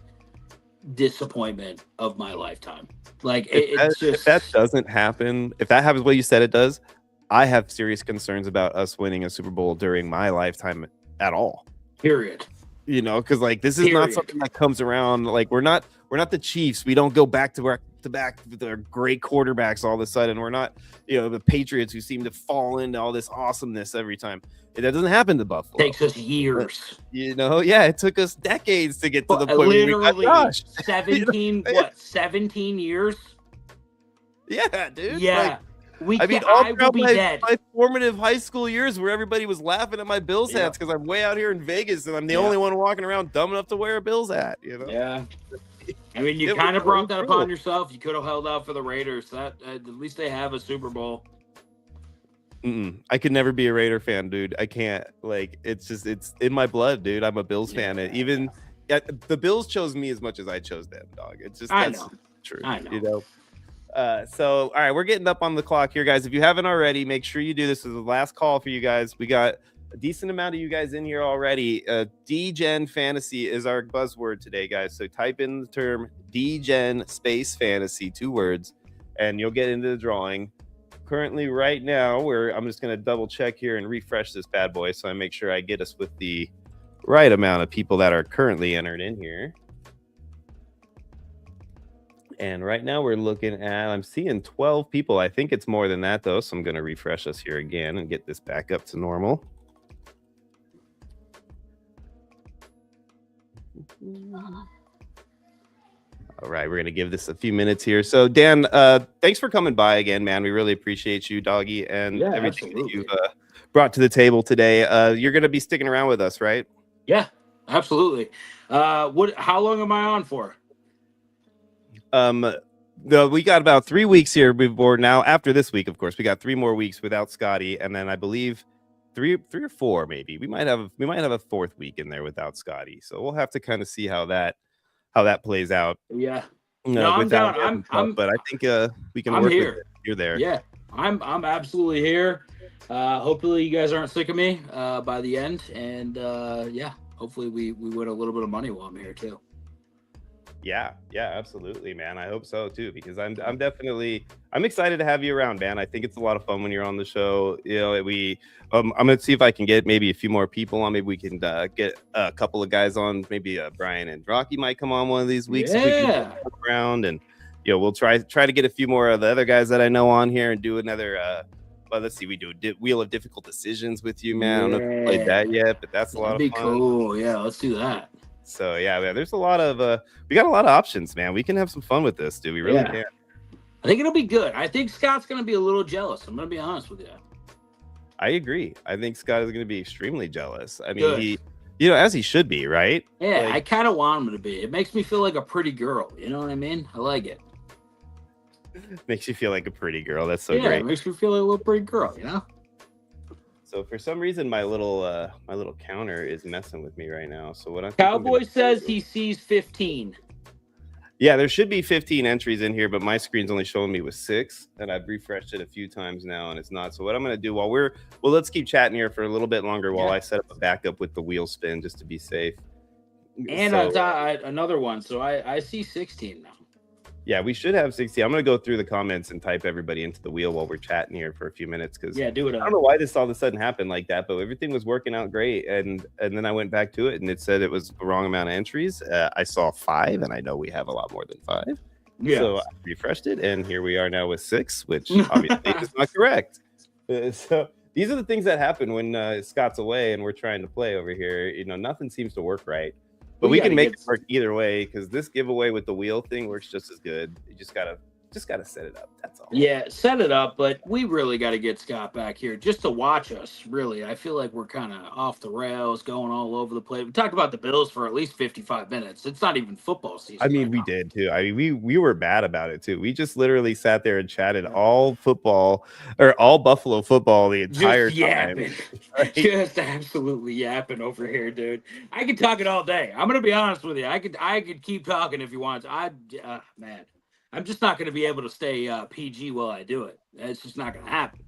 disappointment of my lifetime. Like if that doesn't happen, if that happens what you said it does, I have serious concerns about us winning a Super Bowl during my lifetime at all. Period. Because like this is not something that comes around. Like we're not the Chiefs. We don't go back to back with our great quarterbacks all of a sudden. We're not, the Patriots who seem to fall into all this awesomeness every time. That doesn't happen to Buffalo. Takes us years. It took us decades to get to the point literally where we got Josh. 17 years? Yeah, dude. Yeah. I will be dead. My formative high school years where everybody was laughing at my Bills hats because I'm way out here in Vegas and I'm the only one walking around dumb enough to wear a Bills hat. Yeah. I mean, you kind of brought that upon yourself. You could have held out for the Raiders. That at least they have a Super Bowl. I could never be a Raider fan, dude. I can't. Like, it's in my blood, dude. I'm a Bills fan. And even the Bills chose me as much as I chose them, dog. It's just that's true. I know. So, all right, we're getting up on the clock here, guys. If you haven't already, make sure you do this. This is the last call for you guys. We got a decent amount of you guys in here already. DGen Fantasy is our buzzword today, guys. So type in the term DGen space fantasy, 2 words, and you'll get into the drawing. Currently, right now, I'm just going to double check here and refresh this bad boy so I make sure I get us with the right amount of people that are currently entered in here. And right now we're looking at, I'm seeing 12 people. I think it's more than that, though. So I'm going to refresh us here again and get this back up to normal. All right, we're going to give this a few minutes here. So, Dan, thanks for coming by again, man. We really appreciate you, doggy, and everything that you've brought to the table today. You're going to be sticking around with us, right? Yeah, absolutely. How long am I on for? We got about 3 weeks here before now. After this week, of course, we got 3 more weeks without Scotty, and then I believe three or four, maybe. We might have a fourth week in there without Scotty. So we'll have to kind of see how that plays out. Yeah. No, I'm without down. him. But I think we can I'm work here. with it. You're there. Yeah, I'm absolutely here. Hopefully you guys aren't sick of me by the end, and yeah, hopefully we win a little bit of money while I'm here too. Yeah, absolutely, man. I hope so too, because I'm excited to have you around, man. I think it's a lot of fun when you're on the show. You know, I'm gonna see if I can get maybe a few more people on. Maybe we can get a couple of guys on. Maybe Brian and Rocky might come on one of these weeks. Yeah. If we can get around, and we'll try to get a few more of the other guys that I know on here and do another. Well, let's see. We do Wheel of Difficult Decisions with you, man. I don't know if you played that yet, but that's a lot of fun. Cool. Yeah, let's do that. So yeah, man, there's a lot of we got a lot of options, man. We can have some fun with this, dude. We really can. I think it'll be good. I think Scott's gonna be a little jealous. I'm gonna be honest with you. I agree. I think Scott is gonna be extremely jealous. I mean, Good. he, as he should be, right? Yeah, I kind of want him to be. It makes me feel like a pretty girl. You know what I mean? I like it. Makes you feel like a pretty girl. That's so Yeah, great. it makes me feel like a little pretty girl. You know. So for some reason, my little counter is messing with me right now. So what I'm Cowboy says he sees 15. Yeah, there should be 15 entries in here, but my screen's only showing me with 6, and I've refreshed it a few times now, and it's not. So what I'm going to do let's keep chatting here for a little bit longer while I set up a backup with the wheel spin just to be safe. And another one. So I see 16 now. Yeah, we should have 60. I'm going to go through the comments and type everybody into the wheel while we're chatting here for a few minutes. Because do it. I don't know why this all of a sudden happened like that, but everything was working out great. And then I went back to it and it said it was the wrong amount of entries. I saw 5, and I know we have a lot more than 5. Yeah. So I refreshed it, and here we are now with 6, which obviously is not correct. So these are the things that happen when Scott's away and we're trying to play over here. Nothing seems to work right. But we can make it work either way, because this giveaway with the wheel thing works just as good. You just gotta set it up. That's all. Yeah, set it up. But we really got to get Scott back here just to watch us. Really, I feel like we're kind of off the rails, going all over the place. We talked about the Bills for at least 55 minutes. It's not even football season. I mean, we did too. I mean, we were bad about it too. We just literally sat there and chatted all Buffalo football the entire time. Right? Just absolutely yapping over here, dude. I could talk it all day. I'm gonna be honest with you. I could keep talking if you want. Man. I'm just not going to be able to stay PG while I do it. It's just not going to happen.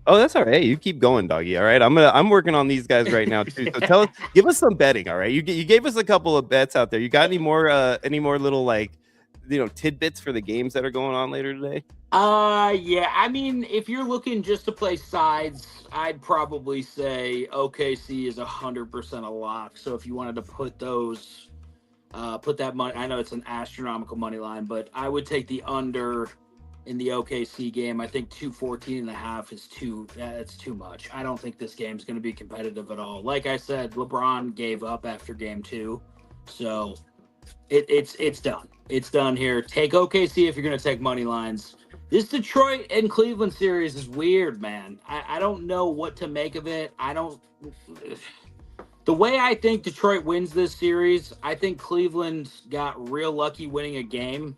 Oh, that's all right. You keep going, doggy. All right. I'm working on these guys right now too. So give us some betting. All right. You gave us a couple of bets out there. You got any more little tidbits for the games that are going on later today? Yeah. I mean, if you're looking just to play sides, I'd probably say OKC is 100% a lock. So if you wanted to put those. Put that money. I know it's an astronomical money line, but I would take the under in the OKC game. I think 214.5 is it's too much. I don't think this game's going to be competitive at all. Like I said, LeBron gave up after game 2, so it's done. It's done here. Take OKC if you're going to take money lines. This Detroit and Cleveland series is weird, man. I don't know what to make of it. The way I think Detroit wins this series, I think Cleveland got real lucky winning a game.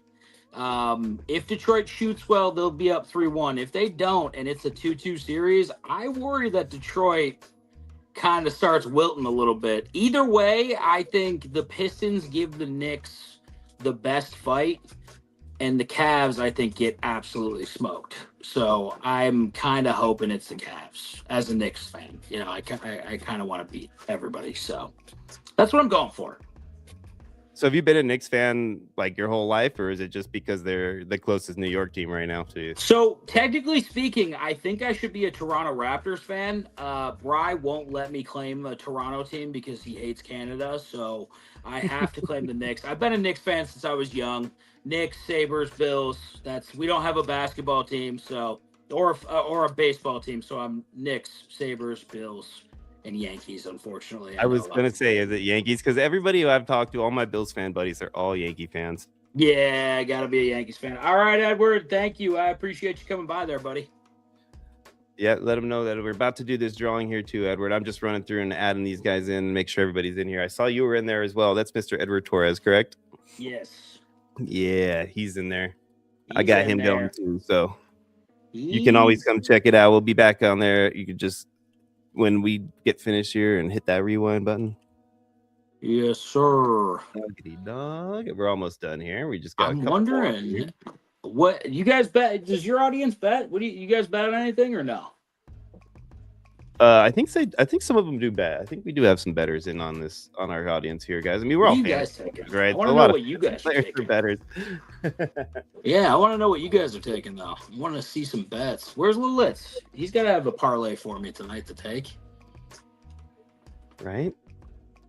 If Detroit shoots well, they'll be up 3-1. If they don't, and it's a 2-2 series, I worry that Detroit kind of starts wilting a little bit. Either way, I think the Pistons give the Knicks the best fight, and the Cavs, I think, get absolutely smoked. So I'm kind of hoping it's the Cavs as a Knicks fan. I kind of want to beat everybody. So that's what I'm going for. So have you been a Knicks fan like your whole life, or is it just because they're the closest New York team right now to you? So technically speaking, I think I should be a Toronto Raptors fan. Bry won't let me claim a Toronto team because he hates Canada. So I have to claim the Knicks. I've been a Knicks fan since I was young. Knicks, Sabres, Bills. We don't have a basketball team, or a baseball team. So I'm Knicks, Sabres, Bills, and Yankees. Unfortunately, I was gonna say, is it Yankees? Because everybody who I've talked to, all my Bills fan buddies, are all Yankee fans. Yeah, I gotta be a Yankees fan. All right, Edward. Thank you. I appreciate you coming by there, buddy. Yeah, let them know that we're about to do this drawing here too, Edward. I'm just running through and adding these guys in, make sure everybody's in here. I saw you were in there as well. That's Mr. Edward Torres, correct? Yes. Yeah, he's in there. I got him going too, so you can always come check it out. We'll be back on there. You can just when we get finished here and hit that rewind button? Yes, sir. Doggity dog. We're almost done here. We just got a I'm couple more here. wondering what you guys bet. Does your audience bet? What do you guys bet on anything or no? I think some of them do bet. I think we do have some bettors in on our audience here, guys. I mean, we're all you guys fans, taking? right? I want to know what you guys are taking. Bettors. Yeah, I want to know what you guys are taking though. I want to see some bets. Where's Lilitz? He's got to have a parlay for me tonight to take. Right?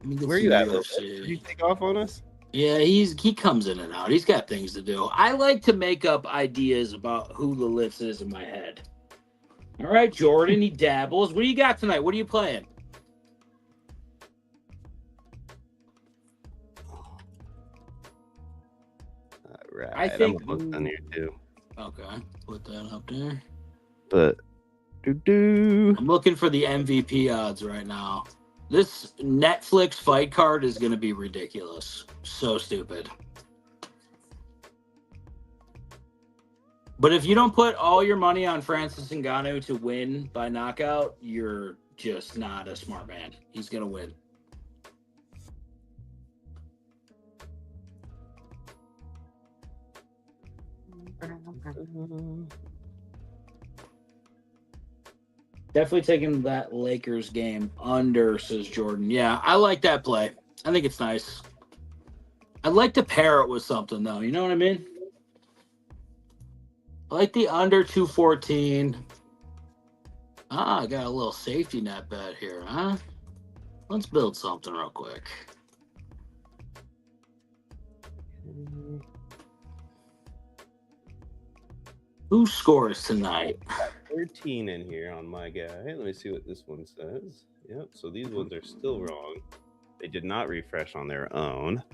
Where are you at? Did you take off on us? Yeah, he comes in and out. He's got things to do. I like to make up ideas about who Lilitz is in my head. All right, Jordan, he dabbles. What do you got tonight? What are you playing? All right. I think I'm almost done here too. Okay, put that up there. But I'm looking for the MVP odds right now. This Netflix fight card is going to be ridiculous. So stupid. But if you don't put all your money on Francis Ngannou to win by knockout, you're just not a smart man. He's going to win. Definitely taking that Lakers game under, says Jordan. Yeah, I like that play. I think it's nice. I'd like to pair it with something, though. You know what I mean? I like the under 214. I got a little safety net bet here, huh? Let's build something real quick. Who scores tonight? 13 in here on my guy. Let me see what this one says. Yep, so these ones are still wrong. They did not refresh on their own.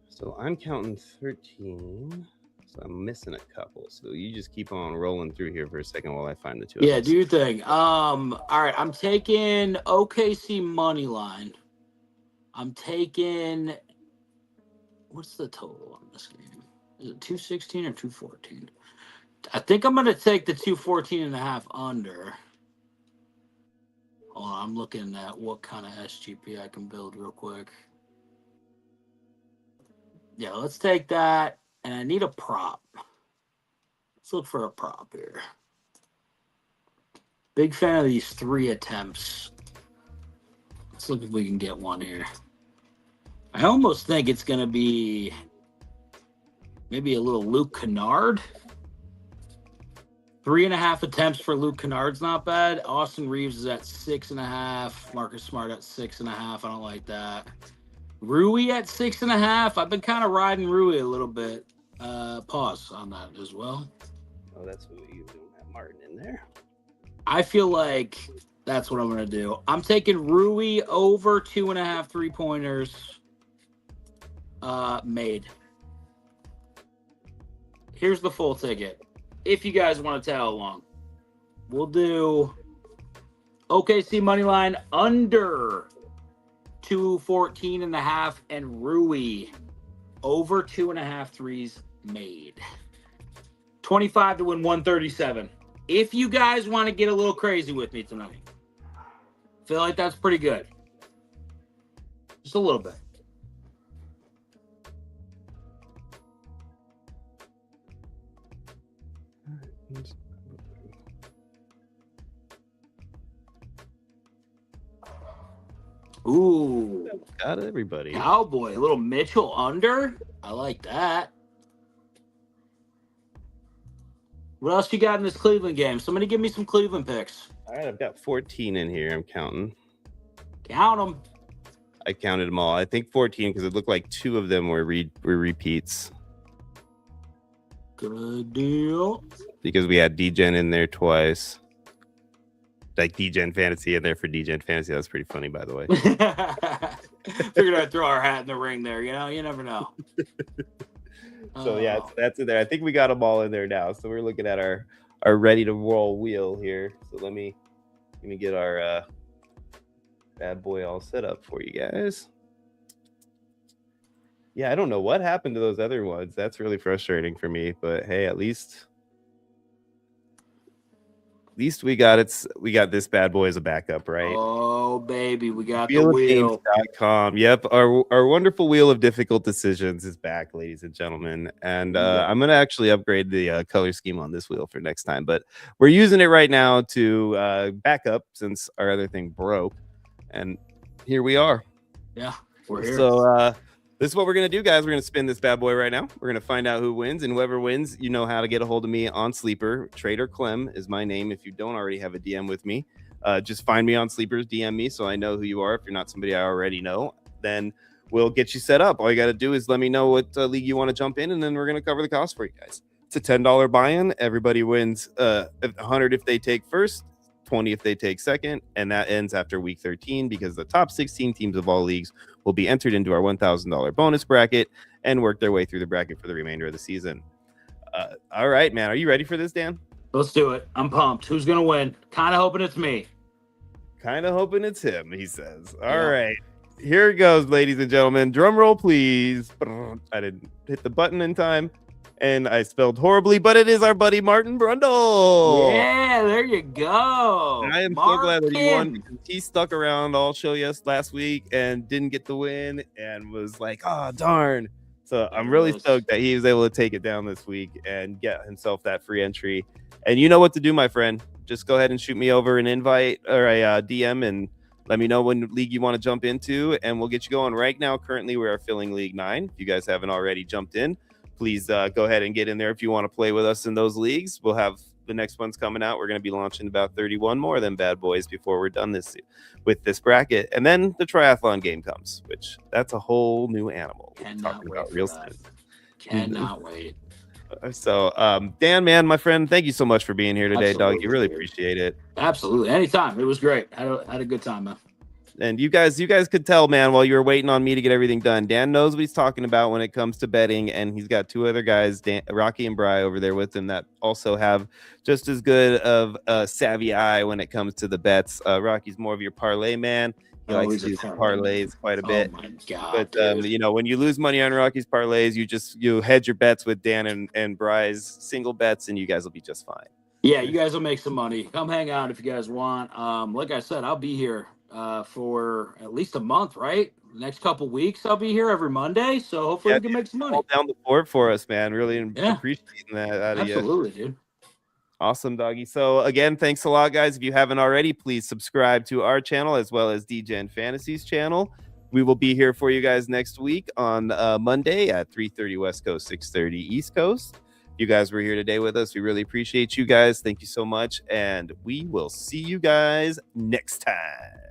So I'm counting 13. So I'm missing a couple. So you just keep on rolling through here for a second while I find the two. Yeah, do your thing. All right, I'm taking OKC money line. I'm taking, what's the total on this game? Is it 216 or 214? I think I'm going to take the 214.5 under. Hold on, I'm looking at what kind of SGP I can build real quick. Yeah, let's take that. And I need a prop. Let's look for a prop here. Big fan of these 3 attempts. Let's look if we can get one here. I almost think it's going to be maybe a little Luke Kennard. 3.5 attempts for Luke Kennard's not bad. Austin Reeves is at 6.5. Marcus Smart at 6.5. I don't like that. Rui at 6.5. I've been kind of riding Rui a little bit. Pause on that as well. Oh, that's what you don't have Martin in there. I feel like that's what I'm going to do. I'm taking Rui over 2.5 3-pointers made. Here's the full ticket. If you guys want to tag along, we'll do OKC money line under 214.5 and Rui over 2.5 threes made. 25 to win 137. If you guys want to get a little crazy with me tonight, feel like that's pretty good. Just a little bit. Ooh. Got everybody. Cowboy. A little Mitchell under. I like that. What else you got in this Cleveland game? Somebody give me some Cleveland picks. All right, I've got 14 in here. I'm counting. Count them. I counted them all. I think 14 because it looked like 2 of them were repeats. Good deal. Because we had DGen in there twice. Like DGen Fantasy in there for DGen Fantasy. That was pretty funny, by the way. Figured I'd throw our hat in the ring there. You know, you never know. So yeah, that's in there. I think we got them all in there now. So we're looking at our ready to roll wheel here. So let me get our bad boy all set up for you guys. Yeah, I don't know what happened to those other ones. That's really frustrating for me. But hey, at least least we got this bad boy as a backup, right? Oh baby, we got the wheel. Wheelofgames.com. Yep, our wonderful wheel of difficult decisions is back, ladies and gentlemen. And I'm gonna actually upgrade the color scheme on this wheel for next time, but we're using it right now to back up since our other thing broke. And here we are. Yeah, we're here. So this is what we're going to do, guys. We're going to spin this bad boy right now. We're going to find out who wins, and whoever wins, you know how to get a hold of me on Sleeper. Trader Clem is my name. If you don't already have a DM with me, just find me on Sleepers, DM me so I know who you are. If you're not somebody I already know, then we'll get you set up. All you got to do is let me know what league you want to jump in, and then we're going to cover the cost for you guys. It's a $10 buy-in. Everybody wins 100 if they take first, 20 if they take second, and that ends after week 13 because the top 16 teams of all leagues will be entered into our $1,000 bonus bracket and work their way through the bracket for the remainder of the season. All right, man. Are you ready for this, Dan? Let's do it. I'm pumped. Who's going to win? Kind of hoping it's me. Kind of hoping it's him, he says. All right. Here it goes, ladies and gentlemen. Drum roll, please. I didn't hit the button in time. And I spelled horribly, but it is our buddy Martin Brundle. Yeah, there you go. I am so glad that he won because he stuck around. I'll show you last week and didn't get the win and was like, oh, darn. So I'm really stoked that he was able to take it down this week and get himself that free entry. And you know what to do, my friend. Just go ahead and shoot me over an invite or a DM and let me know when league you want to jump into, and we'll get you going. Right now, currently, we are filling League 9. If you guys haven't already jumped in, please go ahead and get in there if you want to play with us in those leagues. We'll have the next ones coming out. We're going to be launching about 31 more of them bad boys before we're done with this bracket. And then the triathlon game comes, which that's a whole new animal. Cannot wait. So, Dan, man, my friend, thank you so much for being here today, dog. You really appreciate it. Absolutely. Anytime. It was great. Had a good time, man. And you guys could tell, man, while you were waiting on me to get everything done, Dan knows what he's talking about when it comes to betting, and he's got two other guys, Rocky and Bry, over there with him that also have just as good of a savvy eye when it comes to the bets. Rocky's more of your parlay man. He likes to do parlays quite a bit. Oh my God, but you know, when you lose money on Rocky's parlays, you hedge your bets with Dan and Bry's single bets, and you guys will be just fine. Yeah, you guys will make some money. Come hang out if you guys want. Like I said, I'll be here for at least a month, right? The next couple weeks, I'll be here every Monday, so hopefully we can make some money. Hold down the board for us, man. Really appreciating that out of you. Absolutely, dude. Awesome, doggy. So again, thanks a lot, guys. If you haven't already, please subscribe to our channel as well as DGen Fantasies channel. We will be here for you guys next week on Monday at 3:30 West Coast, 6:30 East Coast. You guys were here today with us. We really appreciate you guys. Thank you so much, and we will see you guys next time.